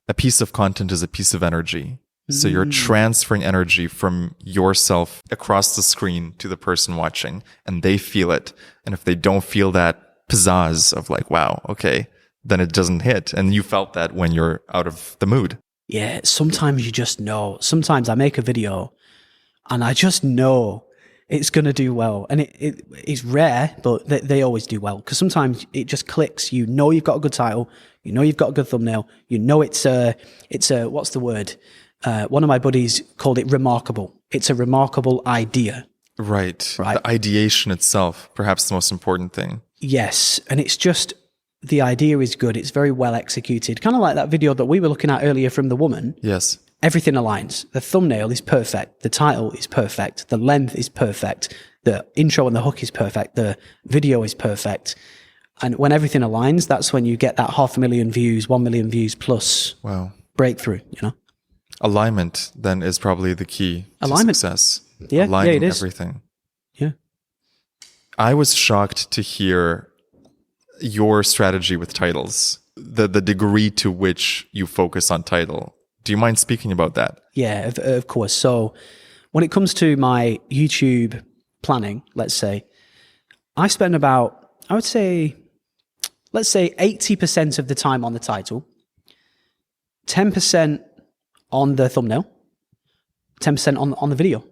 a piece of content is a piece of energy. So you're transferring energy from yourself across the screen to the person watching, and they feel it. And if they don't feel that pizzazz of like, wow, okay, then it doesn't hit. And you felt that when you're out of the mood. Yeah, sometimes you just know. Sometimes I make a video and I just know it's going to do well. And it's rare, but they always do well. Because sometimes it just clicks. You know you've got a good title. You know you've got a good thumbnail. You know it's a what's the word? One of my buddies called it remarkable. It's a remarkable idea. Right. The ideation itself, perhaps the most important thing. Yes. And it's just, the idea is good. It's very well executed. Kind of like that video that we were looking at earlier from the woman. Yes. Everything aligns. The thumbnail is perfect. The title is perfect. The length is perfect. The intro and the hook is perfect. The video is perfect. And when everything aligns, that's when you get that 500,000 views, 1 million views plus breakthrough, Alignment then is probably the key to success. Yeah, aligning it is. Everything. Yeah. I was shocked to hear your strategy with titles, the degree to which you focus on title. Do you mind speaking about that? Yeah, of course. So when it comes to my YouTube planning, let's say, I spend about, let's say 80% of the time on the title, 10% on the thumbnail, 10% on the video.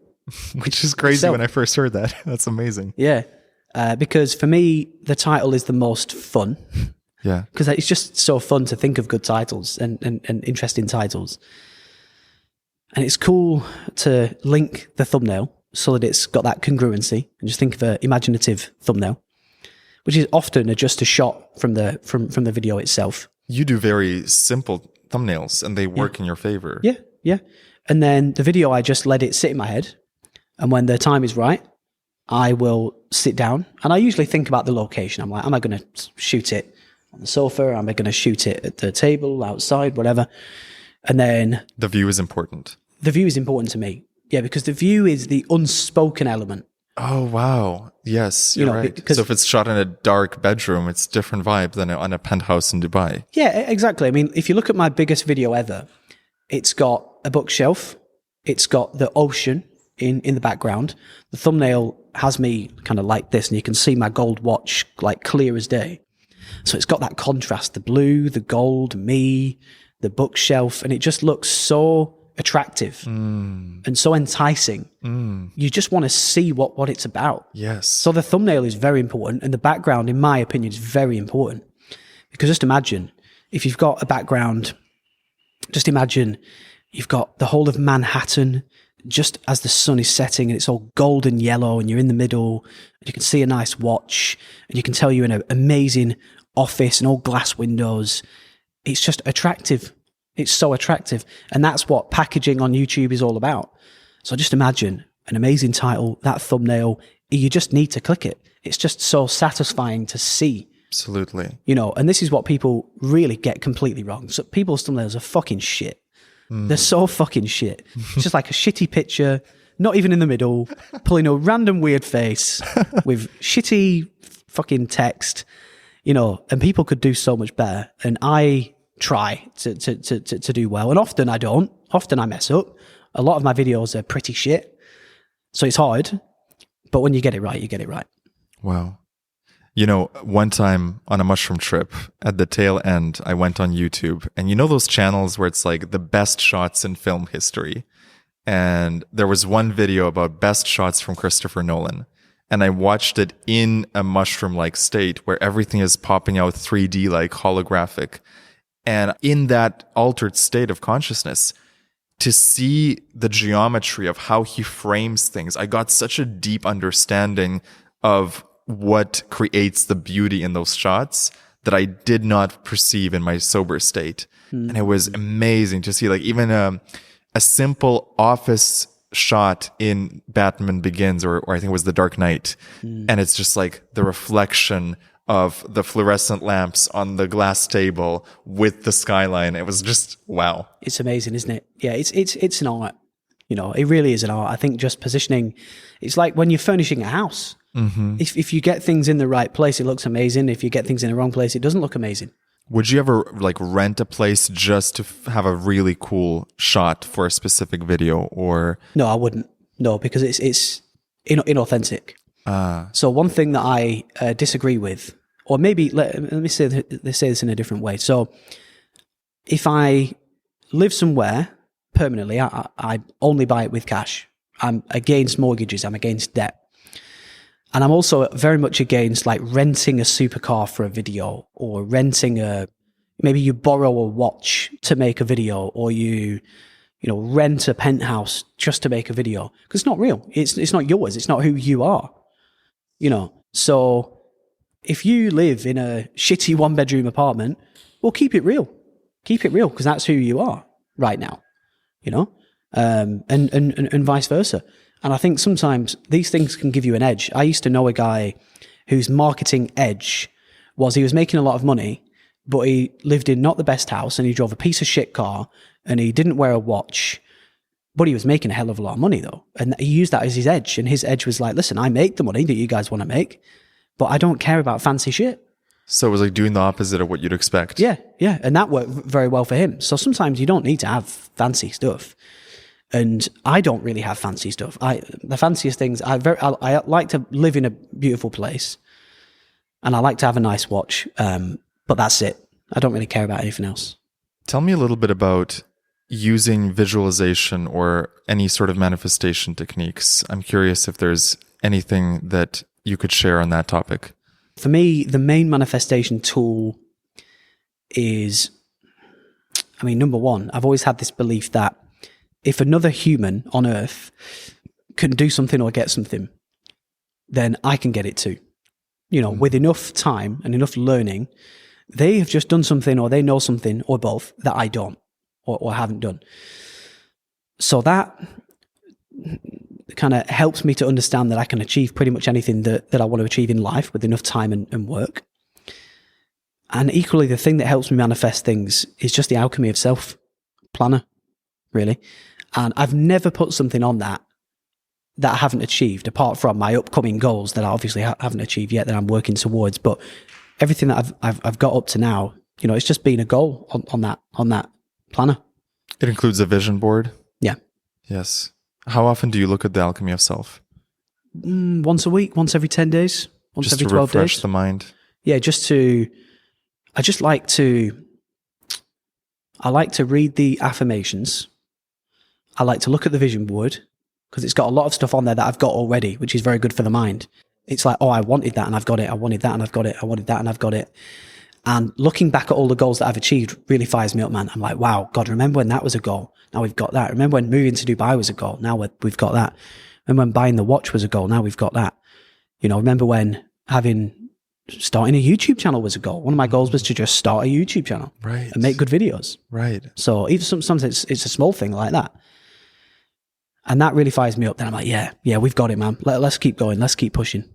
Which is crazy when I first heard that. That's amazing. Yeah. Because for me, the title is the most fun. Yeah. Because it's just so fun to think of good titles and interesting titles. And it's cool to link the thumbnail so that it's got that congruency. And just think of an imaginative thumbnail, which is often just a shot from the video itself. You do very simple thumbnails and they work in your favor. Yeah, yeah. And then the video, I just let it sit in my head. And when the time is right, I will sit down and I usually think about the location. I'm like, am I going to shoot it on the sofa? Am I going to shoot it at the table, outside, whatever? And then the view is important. The view is important to me. Yeah, because the view is the unspoken element. Oh, wow. Yes, you're right. So if it's shot in a dark bedroom, it's a different vibe than on a penthouse in Dubai. Yeah, exactly. I mean, if you look at my biggest video ever, it's got a bookshelf. It's got the ocean in the background. The thumbnail has me kind of like this, and you can see my gold watch like clear as day. So it's got that contrast, the blue, the gold, me, the bookshelf, and it just looks so attractive and so enticing. You just want to see what it's about. Yes. So the thumbnail is very important, and the background, in my opinion, is very important. Because just imagine, if you've got a background, just imagine you've got the whole of Manhattan just as the sun is setting and it's all golden yellow and you're in the middle and you can see a nice watch and you can tell you're in an amazing office and all glass windows. It's just attractive. It's so attractive. And that's what packaging on YouTube is all about. So just imagine an amazing title, that thumbnail, you just need to click it. It's just so satisfying to see. Absolutely. And this is what people really get completely wrong. So people's thumbnails are fucking shit. They're so fucking shit. It's just like a shitty picture, not even in the middle, pulling a random weird face with shitty fucking text, and people could do so much better. And I try to do well. And often I don't. Often I mess up. A lot of my videos are pretty shit. So it's hard. But when you get it right, you get it right. Wow. You know, one time on a mushroom trip, at the tail end, I went on YouTube, and you know those channels where it's like the best shots in film history? And there was one video about best shots from Christopher Nolan. And I watched it in a mushroom-like state where everything is popping out 3D, like holographic. And in that altered state of consciousness, to see the geometry of how he frames things, I got such a deep understanding of what creates the beauty in those shots that I did not perceive in my sober state. And it was amazing to see, like, even a simple office shot in Batman Begins, or I think it was The Dark Knight. And it's just like the reflection of the fluorescent lamps on the glass table with the skyline. It was just, wow. It's amazing, isn't it? Yeah, it's an art. You know, it really is an art. I think just positioning, it's like when you're furnishing a house. If you get things in the right place, it looks amazing. If you get things in the wrong place, it doesn't look amazing. Would you ever like rent a place just to have a really cool shot for a specific video, or? No, I wouldn't. No, because it's inauthentic. So one thing that I disagree with, or maybe let me say this in a different way. So if I live somewhere permanently, I only buy it with cash. I'm against mortgages. I'm against debt. And I'm also very much against like renting a supercar for a video, or renting maybe you borrow a watch to make a video, or you rent a penthouse just to make a video, because it's not real. It's not yours. It's not who you are. So if you live in a shitty 1-bedroom apartment, well, keep it real. Keep it real, because that's who you are right now, and vice versa. And I think sometimes these things can give you an edge. I used to know a guy whose marketing edge was he was making a lot of money, but he lived in not the best house, and he drove a piece of shit car, and he didn't wear a watch, but he was making a hell of a lot of money though. And he used that as his edge. And his edge was like, listen, I make the money that you guys want to make, but I don't care about fancy shit. So it was like doing the opposite of what you'd expect. Yeah. And that worked very well for him. So sometimes you don't need to have fancy stuff. And I don't really have fancy stuff. The fanciest things, I like to live in a beautiful place, and I like to have a nice watch, but that's it. I don't really care about anything else. Tell me a little bit about using visualization or any sort of manifestation techniques. I'm curious if there's anything that you could share on that topic. For me, the main manifestation tool is, number one, I've always had this belief that if another human on Earth can do something or get something, then I can get it too. With enough time and enough learning, they have just done something, or they know something, or both, that I don't or haven't done. So that kind of helps me to understand that I can achieve pretty much anything that I want to achieve in life with enough time and work. And equally, the thing that helps me manifest things is just the alchemy of self, planner, really. And I've never put something on that I haven't achieved, apart from my upcoming goals that I obviously haven't achieved yet, that I'm working towards. But everything that I've got up to now, it's just been a goal on that planner. It includes a vision board? Yeah. Yes. How often do you look at the alchemy of self? Once a week, once every 10 days, once just every 12 days. Just to refresh the mind? Yeah, I like to read the affirmations. I like to look at the vision board, because it's got a lot of stuff on there that I've got already, which is very good for the mind. It's like, oh, I wanted that and I've got it. I wanted that and I've got it. I wanted that and I've got it. And looking back at all the goals that I've achieved really fires me up, man. I'm like, wow, God, remember when that was a goal? Now we've got that. Remember when moving to Dubai was a goal? Now we've got that. Remember when buying the watch was a goal? Now we've got that. Remember when starting a YouTube channel was a goal? One of my goals was to just start a YouTube channel, right, and make good videos. Right. So even sometimes it's a small thing like that. And that really fires me up. Then I'm like, yeah, we've got it, man. Let's keep going. Let's keep pushing.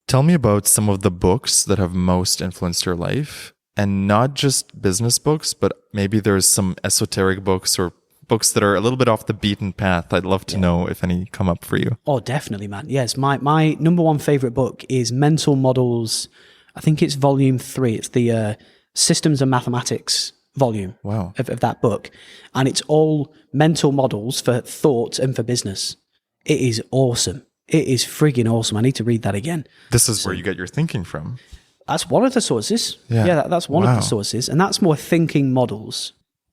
Tell me about some of the books that have most influenced your life, and not just business books, but maybe there's some esoteric books or books that are a little bit off the beaten path. I'd love to know if any come up for you. Oh, definitely, man. Yes. My number one favorite book is Mental Models. I think it's volume 3. It's the Systems and Mathematics volume Wow. of that book. And it's all mental models for thought and for business. It is awesome. It is frigging awesome. I need to read that again. This is where you get your thinking from. That's one of the sources. Yeah. That's one of the sources. And that's more thinking models.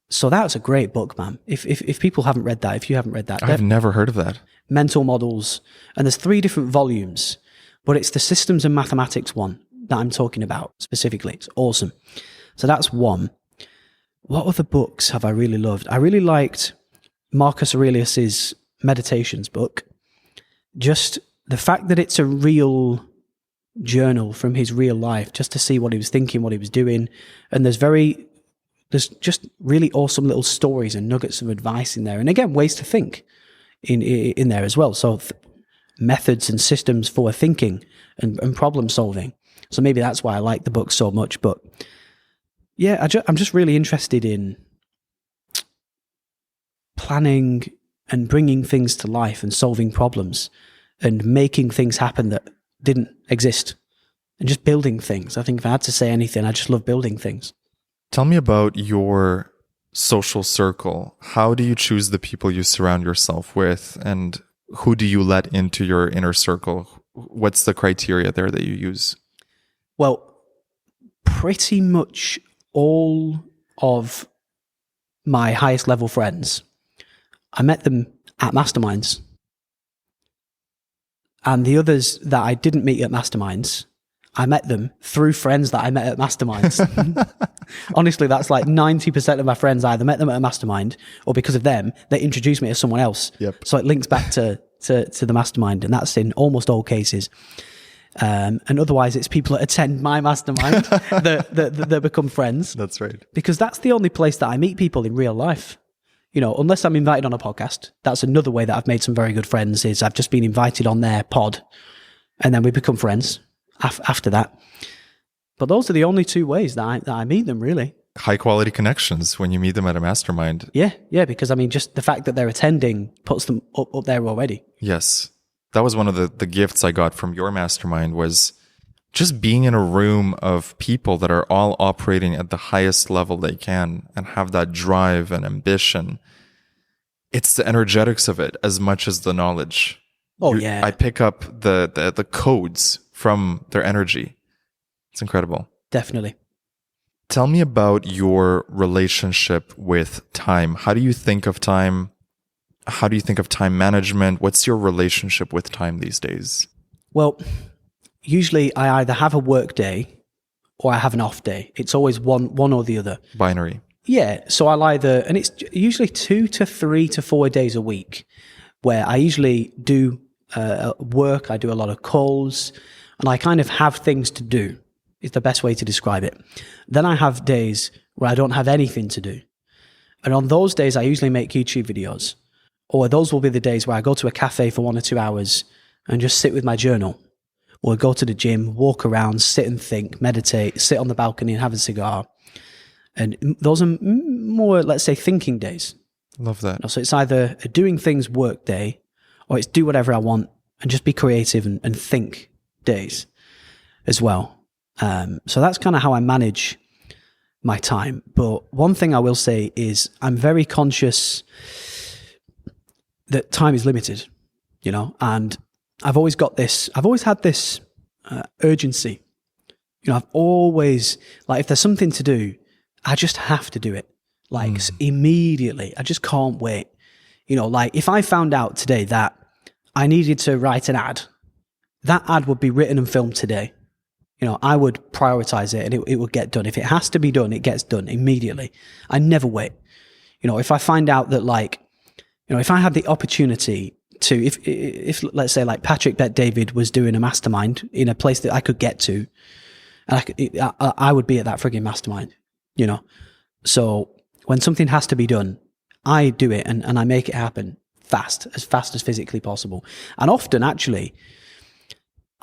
So that's a great book, man. If people haven't read that, if you haven't read that. I've never heard of that. Mental models. And there's 3 different volumes, but it's the systems and mathematics one that I'm talking about specifically. It's awesome. So that's one. What other books have I really loved? I really liked Marcus Aurelius's Meditations book. Just the fact that it's a real journal from his real life, just to see what he was thinking, what he was doing. And there's just really awesome little stories and nuggets of advice in there. And again, ways to think in there as well. So methods and systems for thinking and problem solving. So maybe that's why I like the book so much. But yeah, I'm just really interested in planning and bringing things to life and solving problems and making things happen that didn't exist and just building things. I think if I had to say anything, I just love building things. Tell me about your social circle. How do you choose the people you surround yourself with, and who do you let into your inner circle? What's the criteria there that you use? Well, pretty much all of my highest level friends, I met them at masterminds. And the others that I didn't meet at masterminds, I met them through friends that I met at masterminds. Honestly, that's like 90% of my friends, I either met them at a mastermind or because of them, they introduced me to someone else. Yep. So it links back to the mastermind, and that's in almost all cases. And otherwise, it's people that attend my mastermind that become friends. That's right. Because that's the only place that I meet people in real life. You know, unless I'm invited on a podcast. That's another way that I've made some very good friends, is I've just been invited on their pod and then we become friends after that. But those are the only 2 ways that I meet them, really. High quality connections when you meet them at a mastermind. Yeah, because I mean, just the fact that they're attending puts them up there already. Yes. That was one of the gifts I got from your mastermind, was just being in a room of people that are all operating at the highest level they can and have that drive and ambition. It's the energetics of it as much as the knowledge. Yeah. I pick up the codes from their energy. It's incredible. Definitely. Tell me about your relationship with time. How do you think of time? How do you think of time management? What's your relationship with time these days? Well, usually I either have a work day or I have an off day. It's always one or the other. Binary. Yeah. So I'll either, and it's usually 2 to 3 to 4 days a week where I usually do work. I do a lot of calls and I kind of have things to do, is the best way to describe it. Then I have days where I don't have anything to do. And on those days, I usually make YouTube videos, or those will be the days where I go to a cafe for 1 or 2 hours and just sit with my journal, or go to the gym, walk around, sit and think, meditate, sit on the balcony and have a cigar. And those are more, let's say, thinking days. Love that. So it's either a doing things work day, or it's do whatever I want and just be creative and think days as well. So that's kind of how I manage my time. But one thing I will say is I'm very conscious that time is limited, you know, and I've always had this urgency. You know, I've always, like, if there's something to do, I just have to do it, like immediately. I just can't wait. You know, like if I found out today that I needed to write an ad, that ad would be written and filmed today. You know, I would prioritize it and it would get done. If it has to be done, it gets done immediately. I never wait. You know, if I find out that, like, you know, if I had the opportunity to, if let's say like Patrick Bet David was doing a mastermind in a place that I could get to, and I would be at that frigging mastermind, you know. So when something has to be done, I do it and I make it happen fast as physically possible. And often, actually,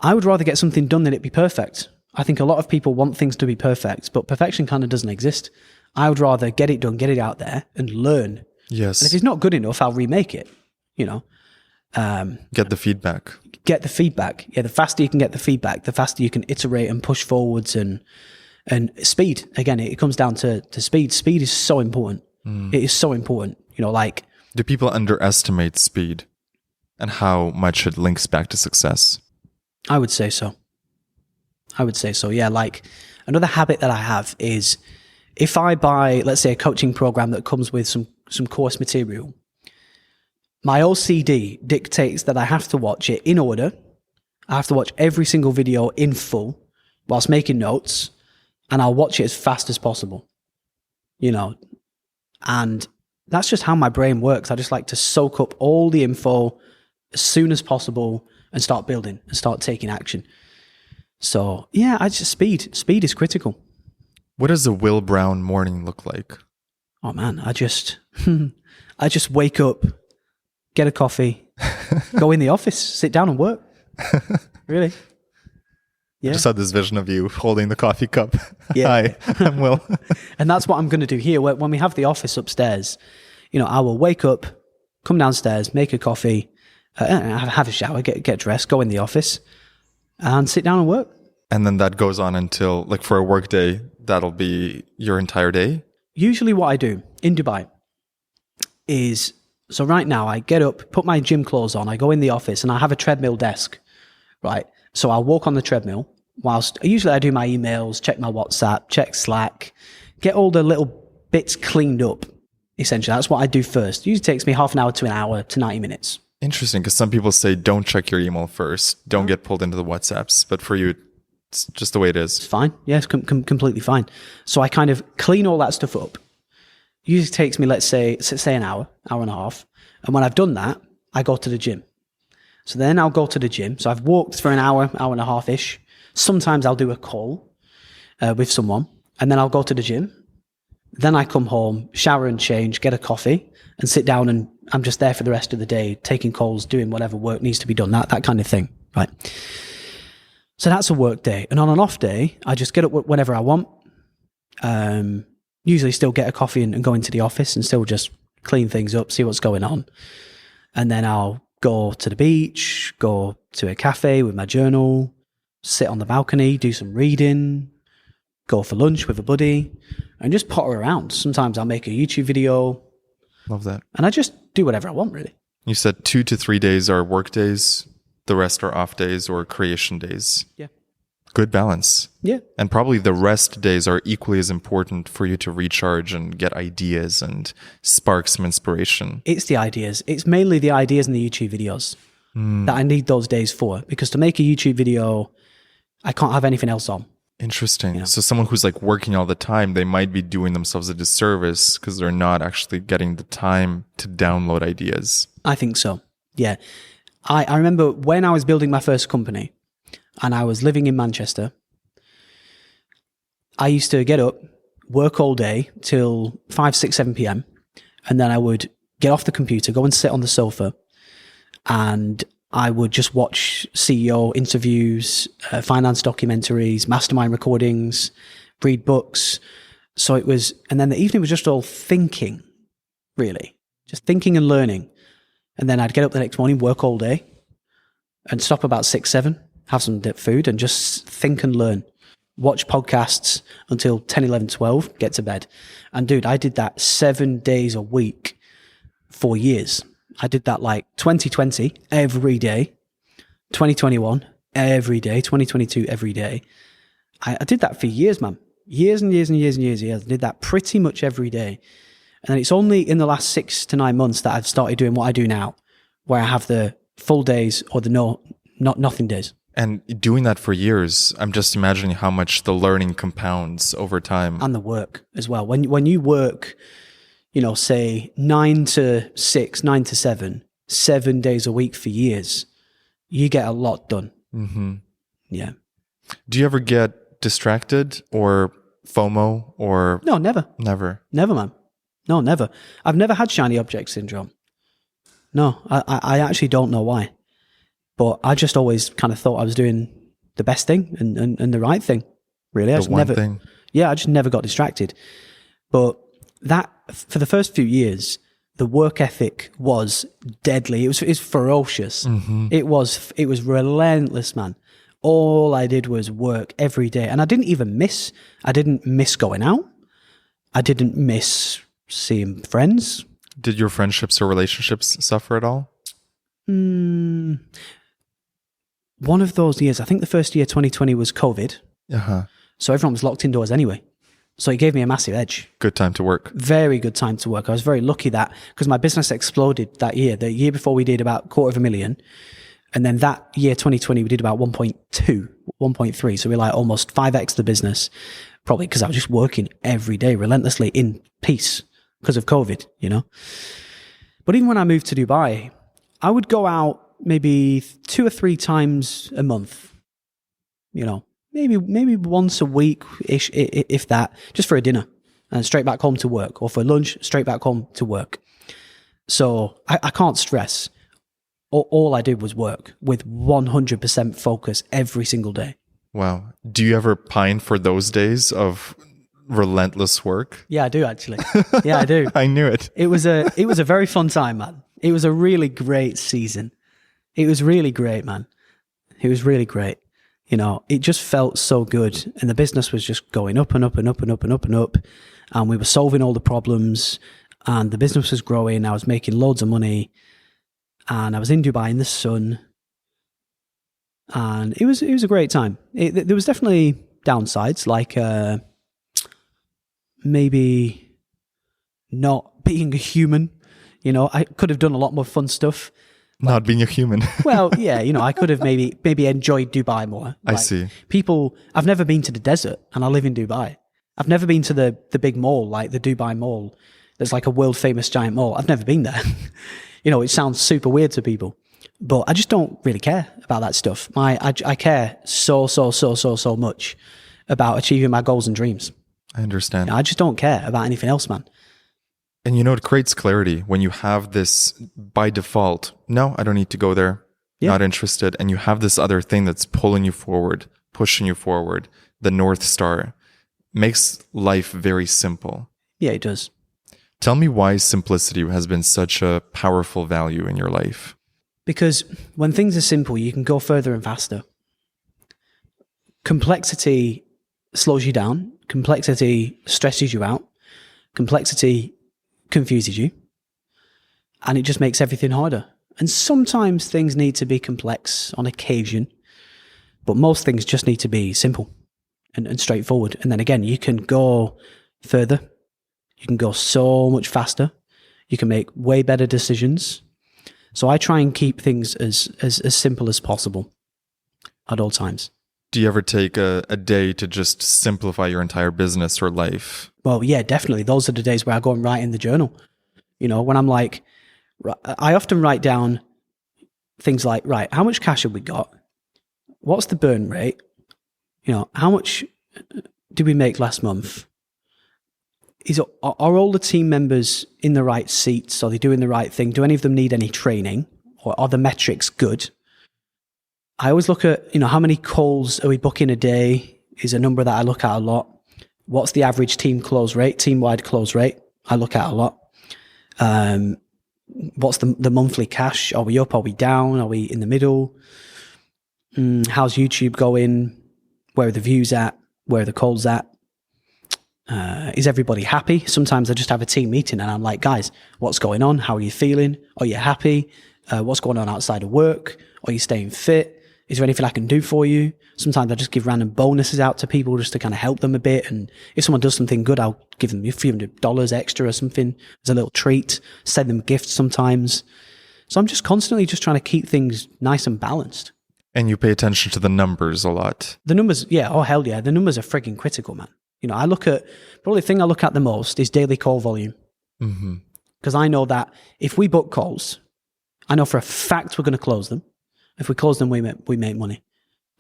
I would rather get something done than it be perfect. I think a lot of people want things to be perfect, but perfection kind of doesn't exist. I would rather get it done, get it out there, and learn. Yes. And if it's not good enough, I'll remake it, you know. Get the feedback. Get the feedback. Yeah, the faster you can get the feedback, the faster you can iterate and push forwards and And speed, again, it comes down to speed. Speed is so important. It is so important. Like, do people underestimate speed and how much it links back to success? I would say so. Yeah. Like, another habit that I have is if I buy, let's say, a coaching program that comes with some course material, my OCD dictates that I have to watch it in order. I have to watch every single video in full whilst making notes, and I'll watch it as fast as possible, and that's just how my brain works. I just like to soak up all the info as soon as possible and start building and start taking action. So yeah, speed is critical. What does a Will Brown morning look like? Oh man, I just wake up, get a coffee, go in the office, sit down and work. Really? Yeah. I just had this vision of you holding the coffee cup. Yeah. Hi, I'm Will. And that's what I'm going to do here. When we have the office upstairs, I will wake up, come downstairs, make a coffee, have a shower, get dressed, go in the office, and sit down and work. And then that goes on until, like, for a work day, that'll be your entire day? Usually what I do in Dubai is, so right now I get up, put my gym clothes on, I go in the office, and I have a treadmill desk, right? So I'll walk on the treadmill whilst usually I do my emails, check my WhatsApp, check Slack, get all the little bits cleaned up. Essentially, that's what I do first. It usually takes me half an hour to an hour to 90 minutes. Interesting, because some people say don't check your email first, don't get pulled into the WhatsApps. But for you, it's just the way it is. It's fine. Yeah, it's completely fine. So I kind of clean all that stuff up. Usually takes me, let's say an hour and a half. And when I've done that, I go to the gym. So then I'll go to the gym. So I've walked for an hour and a half-ish. Sometimes I'll do a call with someone, and then I'll go to the gym. Then I come home, shower and change, get a coffee, and sit down, and I'm just there for the rest of the day, taking calls, doing whatever work needs to be done, that kind of thing, right? So that's a work day. And on an off day, I just get up whenever I want. Usually still get a coffee and go into the office and still just clean things up, see what's going on. And then I'll go to the beach, go to a cafe with my journal, sit on the balcony, do some reading, go for lunch with a buddy, and just potter around. Sometimes I'll make a YouTube video. Love that. And I just do whatever I want, really. You said 2 to 3 days are work days, the rest are off days or creation days. Yeah. Good balance. Yeah. And probably the rest days are equally as important for you to recharge and get ideas and spark some inspiration. It's the ideas. It's mainly the ideas in the YouTube videos that I need those days for. Because to make a YouTube video, I can't have anything else on. Interesting. Yeah. So someone who's like working all the time, they might be doing themselves a disservice because they're not actually getting the time to download ideas. I think so. Yeah. I remember when I was building my first company and I was living in Manchester, I used to get up, work all day till 5, 6, 7 p.m. And then I would get off the computer, go and sit on the sofa, and I would just watch CEO interviews, finance documentaries, mastermind recordings, read books. So it was, and then the evening was just all thinking, really, just thinking and learning. And then I'd get up the next morning, work all day, and stop about 6, 7, have some food, and just think and learn. Watch podcasts until 10, 11, 12, get to bed. And dude, I did that 7 days a week for years. I did that like 2020 every day, 2021 every day, 2022 every day. I did that for years, man. Years and years and years and years and years. I did that pretty much every day. And it's only in the last 6 to 9 months that I've started doing what I do now, where I have the full days or the nothing days. And doing that for years, I'm just imagining how much the learning compounds over time. And the work as well. When you work, say 9 to 6, 9 to 7, 7 days a week for years, you get a lot done. Mm-hmm. Yeah. Do you ever get distracted or FOMO or? No, never. Never, man. No, never. I've never had shiny object syndrome. No, I actually don't know why. But I just always kind of thought I was doing the best thing and the right thing, really. I just never got distracted. But that, for the first few years, the work ethic was deadly. It was ferocious. Mm-hmm. It was relentless, man. All I did was work every day. And I didn't miss going out. I didn't miss seeing friends. Did your friendships or relationships suffer at all? One of those years, I think the first year, 2020, was COVID. Uh-huh. So everyone was locked indoors anyway. So it gave me a massive edge. Good time to work. Very good time to work. I was very lucky that, because my business exploded that year. The year before we did about $250,000. And then that year, 2020, we did about 1.2, 1.3. So we're like almost 5x the business, probably because I was just working every day relentlessly in peace because of COVID, you know. But even when I moved to Dubai, I would go out maybe 2 or 3 times a month, you know, maybe once a week-ish, if that, just for a dinner and straight back home to work, or for lunch, straight back home to work. So I can't stress. All I did was work with 100% focus every single day. Wow. Do you ever pine for those days of relentless work? Yeah, I do actually. Yeah, I do. I knew it. It was a very fun time, man. It was a really great season. It was really great, man. It was really great. You know, it just felt so good. And the business was just going up and up and up and up and up and up. And we were solving all the problems. And the business was growing. I was making loads of money. And I was in Dubai in the sun. And it was a great time. There was definitely downsides, like maybe not being a human. You know, I could have done a lot more fun stuff. Not being a human. Well, yeah, you know, I could have maybe enjoyed Dubai more. I see. I've never been to the desert and I live in Dubai. I've never been to the big mall, like the Dubai Mall. There's like a world famous giant mall. I've never been there. You know, it sounds super weird to people, but I just don't really care about that stuff. I care so much about achieving my goals and dreams. I understand. I just don't care about anything else, man. And you know, it creates clarity when you have this by default. No, I don't need to go there. Yeah. Not interested. And you have this other thing that's pulling you forward, pushing you forward. The North Star makes life very simple. Yeah, it does. Tell me why simplicity has been such a powerful value in your life. Because when things are simple, you can go further and faster. Complexity slows you down. Complexity stresses you out. Complexity confuses you. And it just makes everything harder. And sometimes things need to be complex on occasion. But most things just need to be simple and straightforward. And then again, you can go further. You can go so much faster. You can make way better decisions. So I try and keep things as simple as possible at all times. Do you ever take a day to just simplify your entire business or life? Well, yeah, definitely. Those are the days where I go and write in the journal. You know, when I'm like, I often write down things like, right, how much cash have we got? What's the burn rate? You know, how much did we make last month? Are all the team members in the right seats? Are they doing the right thing? Do any of them need any training? Or are the metrics good? I always look at, you know, how many calls are we booking a day is a number that I look at a lot. What's the average team close rate, team-wide close rate? I look at a lot. What's the monthly cash? Are we up? Are we down? Are we in the middle? How's YouTube going? Where are the views at? Where are the calls at? Is everybody happy? Sometimes I just have a team meeting and I'm like, guys, what's going on? How are you feeling? Are you happy? What's going on outside of work? Are you staying fit? Is there anything I can do for you? Sometimes I just give random bonuses out to people just to kind of help them a bit. And if someone does something good, I'll give them a few $100 extra or something as a little treat, send them gifts sometimes. So I'm just constantly just trying to keep things nice and balanced. And you pay attention to the numbers a lot. The numbers, yeah. Oh, hell yeah. The numbers are frigging critical, man. You know, probably the thing I look at the most is daily call volume. Mm-hmm. Because I know that if we book calls, I know for a fact we're going to close them. If we close them, we make money.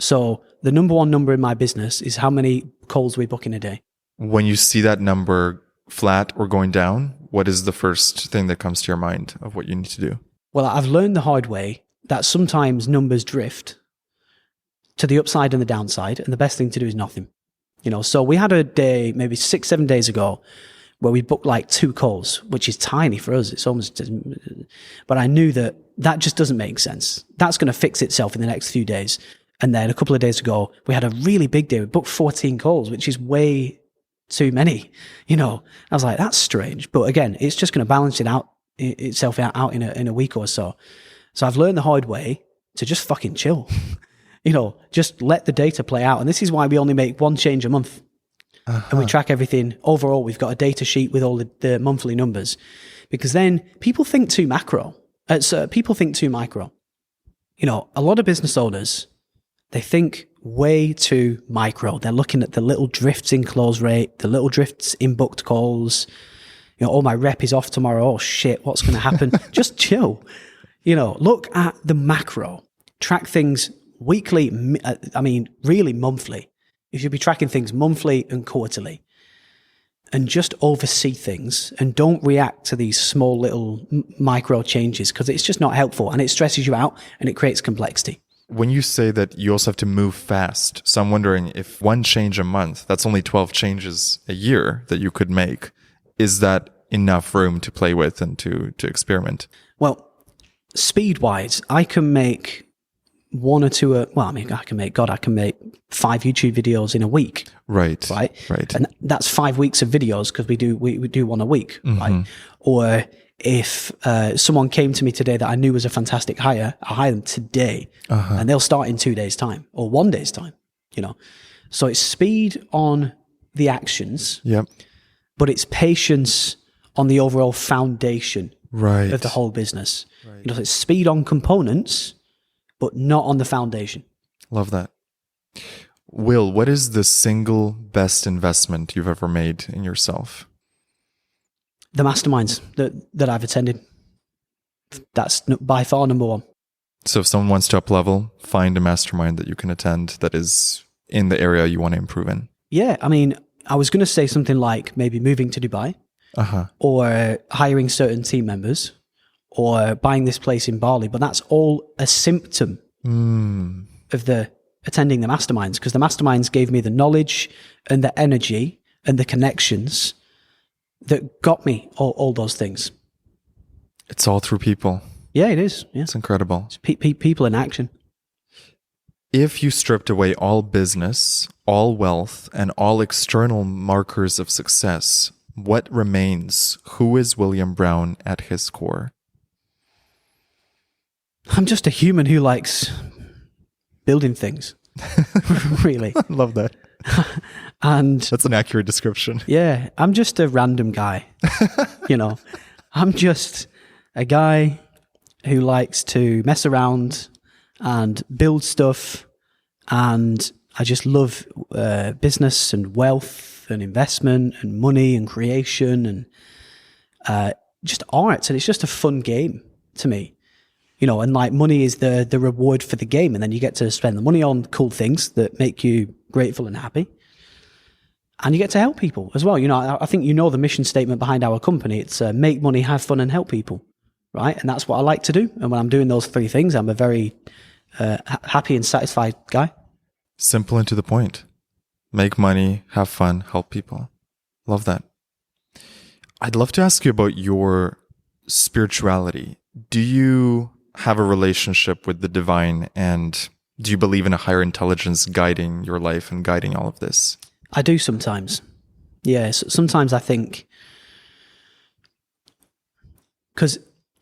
So the number one number in my business is how many calls we book in a day. When you see that number flat or going down, what is the first thing that comes to your mind of what you need to do? Well, I've learned the hard way that sometimes numbers drift to the upside and the downside, and the best thing to do is nothing. You know, so we had a day, maybe 6-7 days ago, where we booked like 2 calls, which is tiny for us. It's almost, but I knew that just doesn't make sense. That's going to fix itself in the next few days. And then a couple of days ago, we had a really big day. We booked 14 calls, which is way too many. I was like, that's strange. But again, it's just going to balance itself out in a week or so. So I've learned the hard way to just fucking chill. Just let the data play out. And this is why we only make one change a month. And we track everything. Overall, we've got a data sheet with all the monthly numbers. Because then people think too macro. People think too micro. A lot of business owners, they think way too micro. They're looking at the little drifts in close rate, the little drifts in booked calls. My rep is off tomorrow. Oh shit, what's going to happen? Just chill. Look at the macro. Track things weekly. Really monthly. You should be tracking things monthly and quarterly. And just oversee things and don't react to these small little micro changes because it's just not helpful and it stresses you out and it creates complexity. When you say that you also have to move fast, so I'm wondering if one change a month, that's only 12 changes a year that you could make. Is that enough room to play with and to experiment? Well, speed-wise, I can make one or two, I can make 5 YouTube videos in a week. Right. And that's 5 weeks of videos because we do one a week, right? Or if someone came to me today that I knew was a fantastic hire, I'll hire them today and they'll start in 2 days' time or 1 day's time, So it's speed on the actions, but it's patience on the overall foundation of the whole business. Right. It's speed on components, but not on the foundation. Love that. Will, what is the single best investment you've ever made in yourself? The masterminds that I've attended. That's by far number one. So if someone wants to up level, find a mastermind that you can attend that is in the area you want to improve in. Yeah, I was going to say something like maybe moving to Dubai or hiring certain team members or buying this place in Bali, but that's all a symptom of attending the masterminds because the masterminds gave me the knowledge and the energy and the connections that got me all those things. It's all through people. Yeah, it is. Yeah. It's incredible. It's people in action. If you stripped away all business, all wealth, and all external markers of success, what remains? Who is William Brown at his core? I'm just a human who likes building things. Really. I love that. And that's an accurate description. Yeah, I'm just a random guy. I'm just a guy who likes to mess around and build stuff. And I just love business and wealth and investment and money and creation and just art. And it's just a fun game to me. And like money is the reward for the game. And then you get to spend the money on cool things that make you grateful and happy. And you get to help people as well. I think the mission statement behind our company. It's make money, have fun, and help people, right? And that's what I like to do. And when I'm doing those three things, I'm a very happy and satisfied guy. Simple and to the point. Make money, have fun, help people. Love that. I'd love to ask you about your spirituality. Do you have a relationship with the divine, and do you believe in a higher intelligence guiding your life and guiding all of this? I do sometimes. Yeah, sometimes I think, because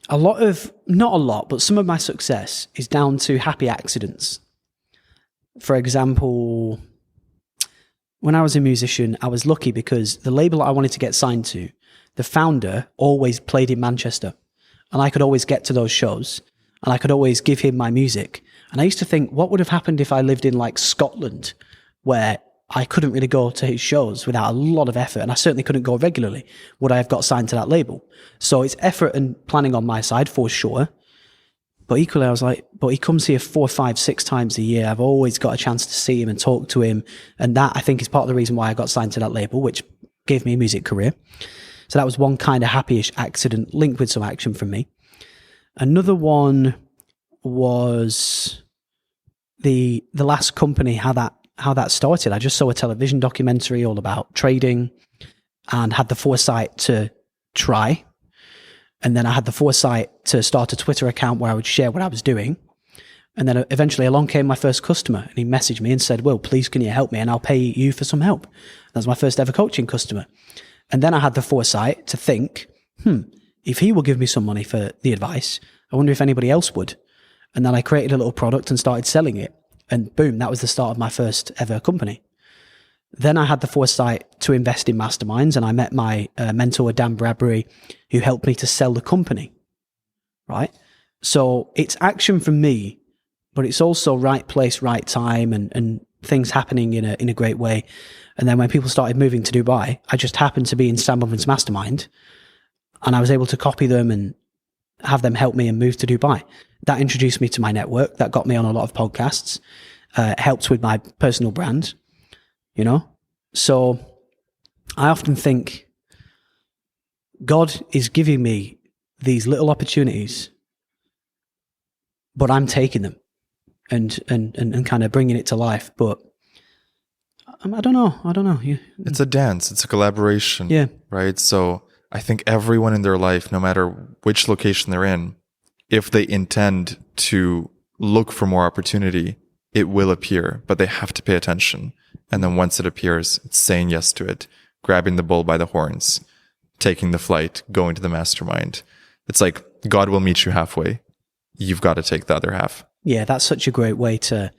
not a lot, but some of my success is down to happy accidents. For example, when I was a musician, I was lucky because the label I wanted to get signed to, the founder always played in Manchester, and I could always get to those shows, and I could always give him my music. And I used to think, what would have happened if I lived in like Scotland, where I couldn't really go to his shows without a lot of effort, and I certainly couldn't go regularly. Would I have got signed to that label? So it's effort and planning on my side for sure. But equally, I was like, but he comes here 4, 5, 6 times a year. I've always got a chance to see him and talk to him. And that, I think, is part of the reason why I got signed to that label, which gave me a music career. So that was one kind of happy-ish accident linked with some action from me. Another one was the last company, how that started. I just saw a television documentary all about trading and had the foresight to try. And then I had the foresight to start a Twitter account where I would share what I was doing. And then eventually along came my first customer, and he messaged me and said, "Will, please can you help me? And I'll pay you for some help." That was my first ever coaching customer. And then I had the foresight to think, if he will give me some money for the advice, I wonder if anybody else would. And then I created a little product and started selling it. And boom, that was the start of my first ever company. Then I had the foresight to invest in masterminds, and I met my mentor, Dan Bradbury, who helped me to sell the company, right? So it's action from me, but it's also right place, right time, and things happening in a great way. And then when people started moving to Dubai, I just happened to be in Sam Ovens mastermind, and I was able to copy them and have them help me and move to Dubai. That introduced me to my network. That got me on a lot of podcasts. Helped with my personal brand, you know? So I often think God is giving me these little opportunities, but I'm taking them and kind of bringing it to life. But I don't know. It's a dance. It's a collaboration. Yeah. Right? So I think everyone in their life, no matter which location they're in, if they intend to look for more opportunity, it will appear, but they have to pay attention. And then once it appears, it's saying yes to it, grabbing the bull by the horns, taking the flight, going to the mastermind. It's like God will meet you halfway. You've got to take the other half. Yeah, that's such a great way to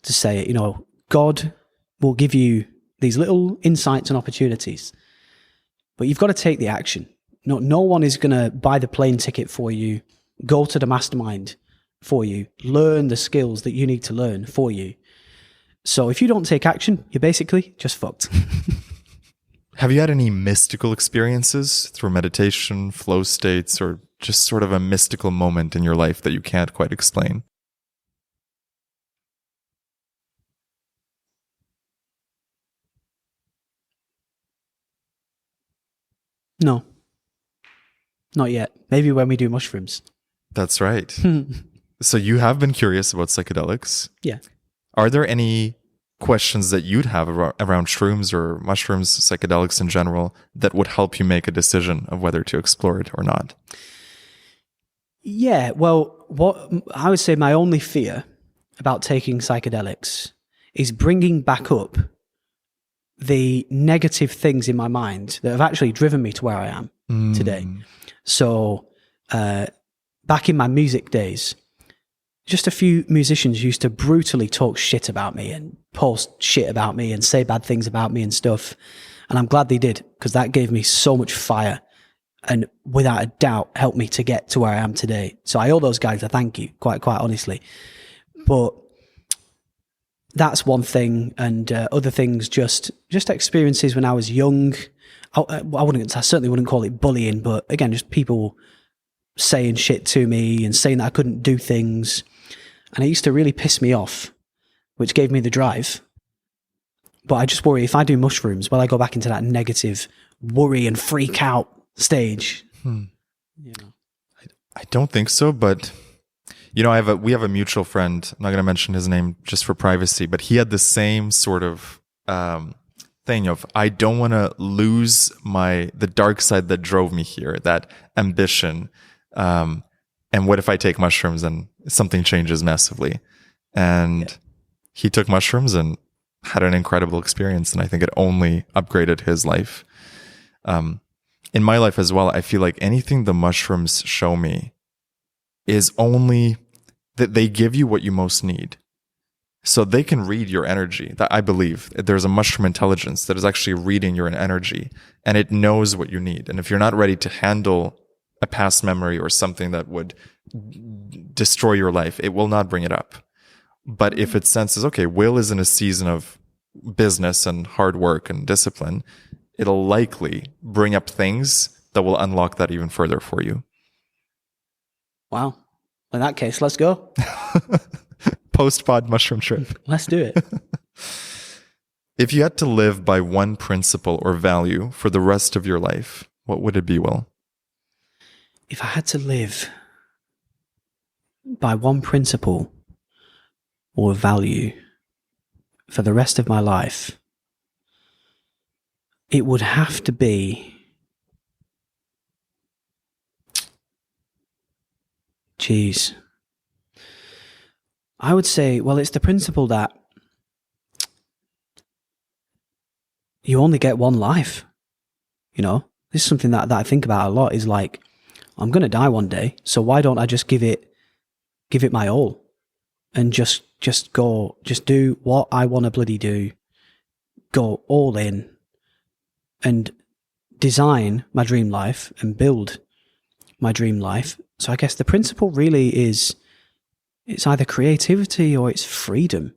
say it. You know, God will give you these little insights and opportunities, but you've got to take the action. No one is going to buy the plane ticket for you, go to the mastermind for you, learn the skills that you need to learn for you. So if you don't take action, you're basically just fucked. Have you had any mystical experiences through meditation, flow states, or just sort of a mystical moment in your life that you can't quite explain? No, not yet. Maybe when we do mushrooms. That's right. So you have been curious about psychedelics. Yeah. Are there any questions that you'd have around shrooms or mushrooms, psychedelics in general, that would help you make a decision of whether to explore it or not? Yeah, well, what I would say my only fear about taking psychedelics is bringing back up the negative things in my mind that have actually driven me to where I am today. So back in my music days, just a few musicians used to brutally talk shit about me and post shit about me and say bad things about me and stuff. And I'm glad they did, because that gave me so much fire and without a doubt helped me to get to where I am today. So I owe those guys a thank you, quite honestly. But that's one thing. And other things, just experiences when I was young. I certainly wouldn't call it bullying, but again, just people saying shit to me and saying that I couldn't do things. And it used to really piss me off, which gave me the drive. But I just worry if I do mushrooms, will I go back into that negative worry and freak out stage? You know. I don't think so, but you know, we have a mutual friend. I'm not going to mention his name just for privacy, but he had the same sort of thing of, I don't want to lose the dark side that drove me here, that ambition. And what if I take mushrooms and something changes massively? And he took mushrooms and had an incredible experience. And I think it only upgraded his life. In my life as well, I feel like anything the mushrooms show me is only that they give you what you most need. So they can read your energy. That I believe there's a mushroom intelligence that is actually reading your energy, and it knows what you need. And if you're not ready to handle a past memory or something that would destroy your life, it will not bring it up. But if it senses, okay, Will is in a season of business and hard work and discipline, it'll likely bring up things that will unlock that even further for you. Wow. In that case, let's go. Post-pod mushroom trip. Let's do it. If you had to live by one principle or value for the rest of your life, what would it be, Will? If I had to live by one principle or value for the rest of my life, it would have to be, I would say, well, it's the principle that you only get one life. You know, this is something that I think about a lot, is like, I'm going to die one day. So why don't I just give it my all and just do what I want to bloody do, go all in and design my dream life and build my dream life. So I guess the principle really is, it's either creativity or it's freedom,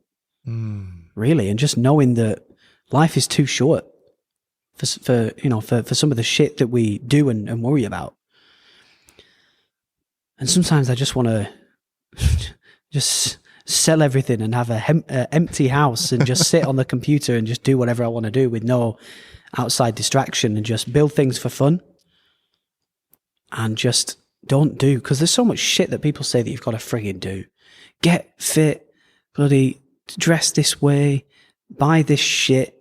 really. And just knowing that life is too short for some of the shit that we do and worry about. And sometimes I just want to just sell everything and have a empty house and just sit on the computer and just do whatever I want to do with no outside distraction, and just build things for fun. And just don't do, because there's so much shit that people say that you've got to frigging do. Get fit, bloody dress this way, buy this shit,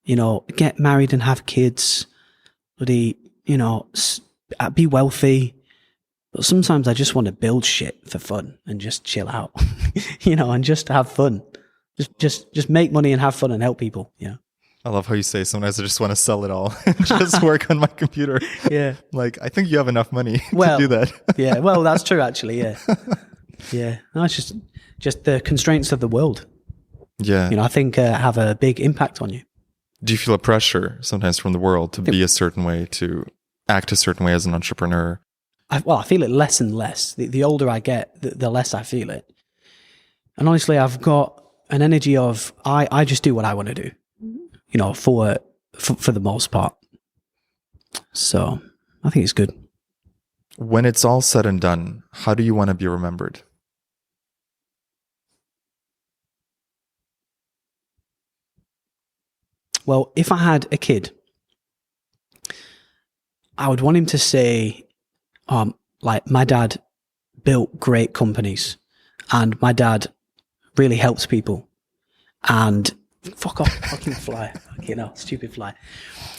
get married and have kids, bloody, be wealthy. But sometimes I just want to build shit for fun and just chill out, and just have fun. Just make money and have fun and help people. Yeah. I love how you say sometimes I just want to sell it all and just work on my computer. Yeah. Like, I think you have enough money to do that. Yeah. Well, that's true, actually. Yeah. Yeah. No, it's just the constraints of the world. Yeah. I think have a big impact on you. Do you feel a pressure sometimes from the world to be a certain way, to act a certain way as an entrepreneur? I feel it less and less. The older I get, the less I feel it. And honestly, I've got an energy of, I just do what I want to do, for the most part. So I think it's good. When it's all said and done, how do you want to be remembered? Well, if I had a kid, I would want him to say, like, my dad built great companies and my dad really helps people, and fuck off, fucking fly. Stupid fly.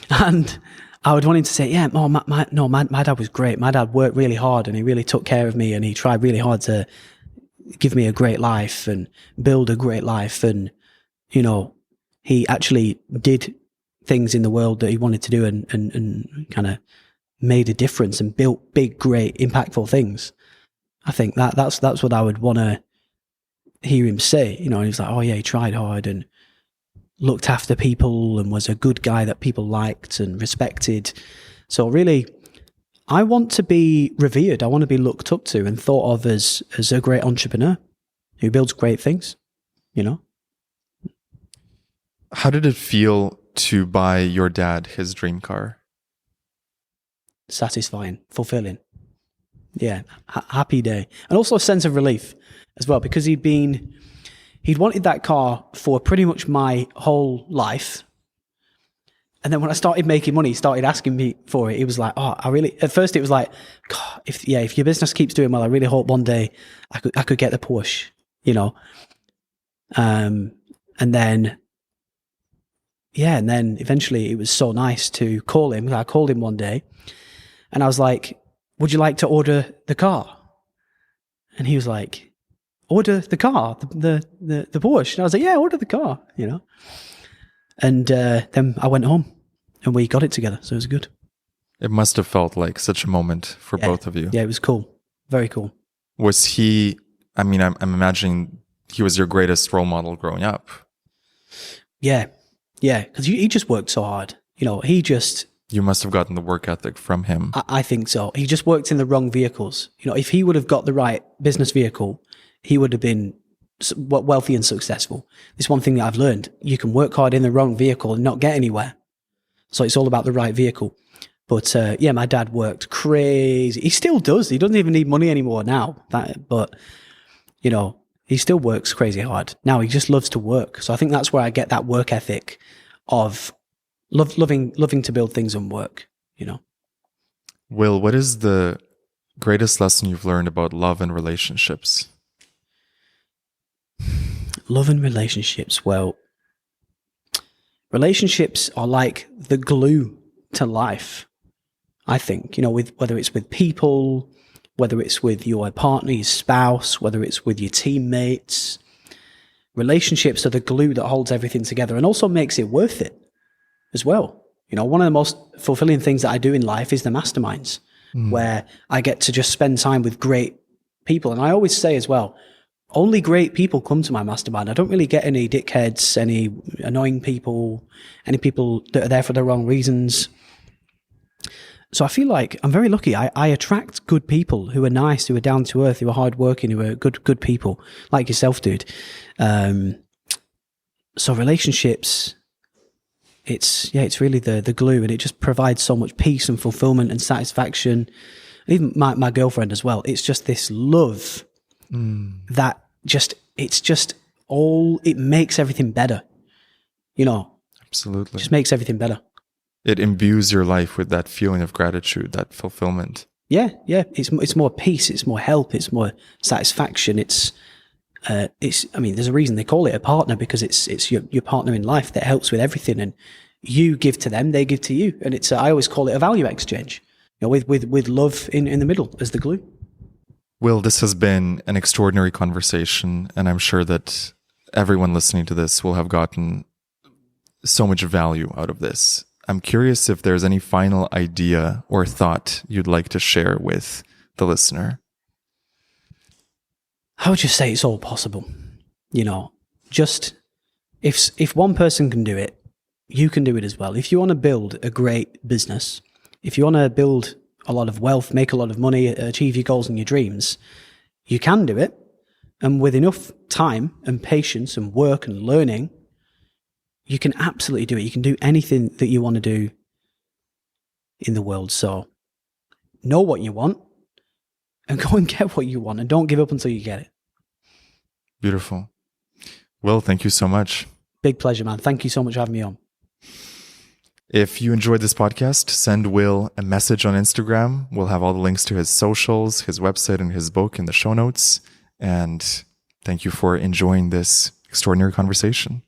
And I would want him to say, yeah, my dad was great. My dad worked really hard and he really took care of me and he tried really hard to give me a great life and build a great life. And, he actually did things in the world that he wanted to do and kind of made a difference and built big, great, impactful things. I think that's what I would want to hear him say. He was like, oh yeah, he tried hard and looked after people and was a good guy that people liked and respected. So really, I want to be revered. I want to be looked up to and thought of as a great entrepreneur who builds great things, How did it feel to buy your dad his dream car? Satisfying, fulfilling. Yeah, happy day. And also a sense of relief as well, because he'd wanted that car for pretty much my whole life. And then when I started making money, he started asking me for it. He was like, at first it was like, God, if your business keeps doing well, I really hope one day I could get the Porsche, and then eventually it was so nice to call him. I called him one day and I was like, would you like to order the car? And he was like, order the car, the Porsche. And I was like, yeah, order the car, And then I went home and we got it together. So it was good. It must have felt like such a moment for both of you. Yeah, it was cool. Very cool. Was he, I'm imagining he was your greatest role model growing up. Yeah. Yeah. Because he just worked so hard. You must have gotten the work ethic from him. I think so. He just worked in the wrong vehicles. If he would have got the right business vehicle, he would have been wealthy and successful. It's one thing that I've learned. You can work hard in the wrong vehicle and not get anywhere. So it's all about the right vehicle. But my dad worked crazy. He still does. He doesn't even need money anymore now. But he still works crazy hard. Now he just loves to work. So I think that's where I get that work ethic of loving to build things and work, Will, what is the greatest lesson you've learned about love and relationships? Love and relationships. Well, relationships are like the glue to life, I think, whether it's with people, whether it's with your partner, your spouse, whether it's with your teammates. Relationships are the glue that holds everything together and also makes it worth it as well. You know, one of the most fulfilling things that I do in life is the masterminds, where I get to just spend time with great people. And I always say as well, only great people come to my mastermind. I don't really get any dickheads, any annoying people, any people that are there for the wrong reasons. So I feel like I'm very lucky. I attract good people who are nice, who are down to earth, who are hardworking, who are good people, like yourself, dude. So relationships, it's really the glue, and it just provides so much peace and fulfillment and satisfaction. Even my girlfriend as well. It's just this love that it makes everything better. You know, Absolutely. Just makes everything better. It imbues your life with that feeling of gratitude, that fulfillment. Yeah. It's more peace. It's more help. It's more satisfaction. It's I mean, there's a reason they call it a partner, because it's your partner in life that helps with everything, and you give to them, they give to you, and I always call it a value exchange. You know, with love in the middle as the glue. Will, this has been an extraordinary conversation, and I'm sure that everyone listening to this will have gotten so much value out of this. I'm curious if there's any final idea or thought you'd like to share with the listener. I would just say it's all possible. You know, just if one person can do it, you can do it as well. If you want to build a great business, if you want to build a lot of wealth, make a lot of money, achieve your goals and your dreams, you can do it. And with enough time and patience and work and learning, you can absolutely do it. You can do anything that you want to do in the world. So know what you want and go and get what you want, and don't give up until you get it. Beautiful. Will, thank you so much. Big pleasure, man. Thank you so much for having me on. If you enjoyed this podcast, send Will a message on Instagram. We'll have all the links to his socials, his website, and his book in the show notes. And thank you for enjoying this extraordinary conversation.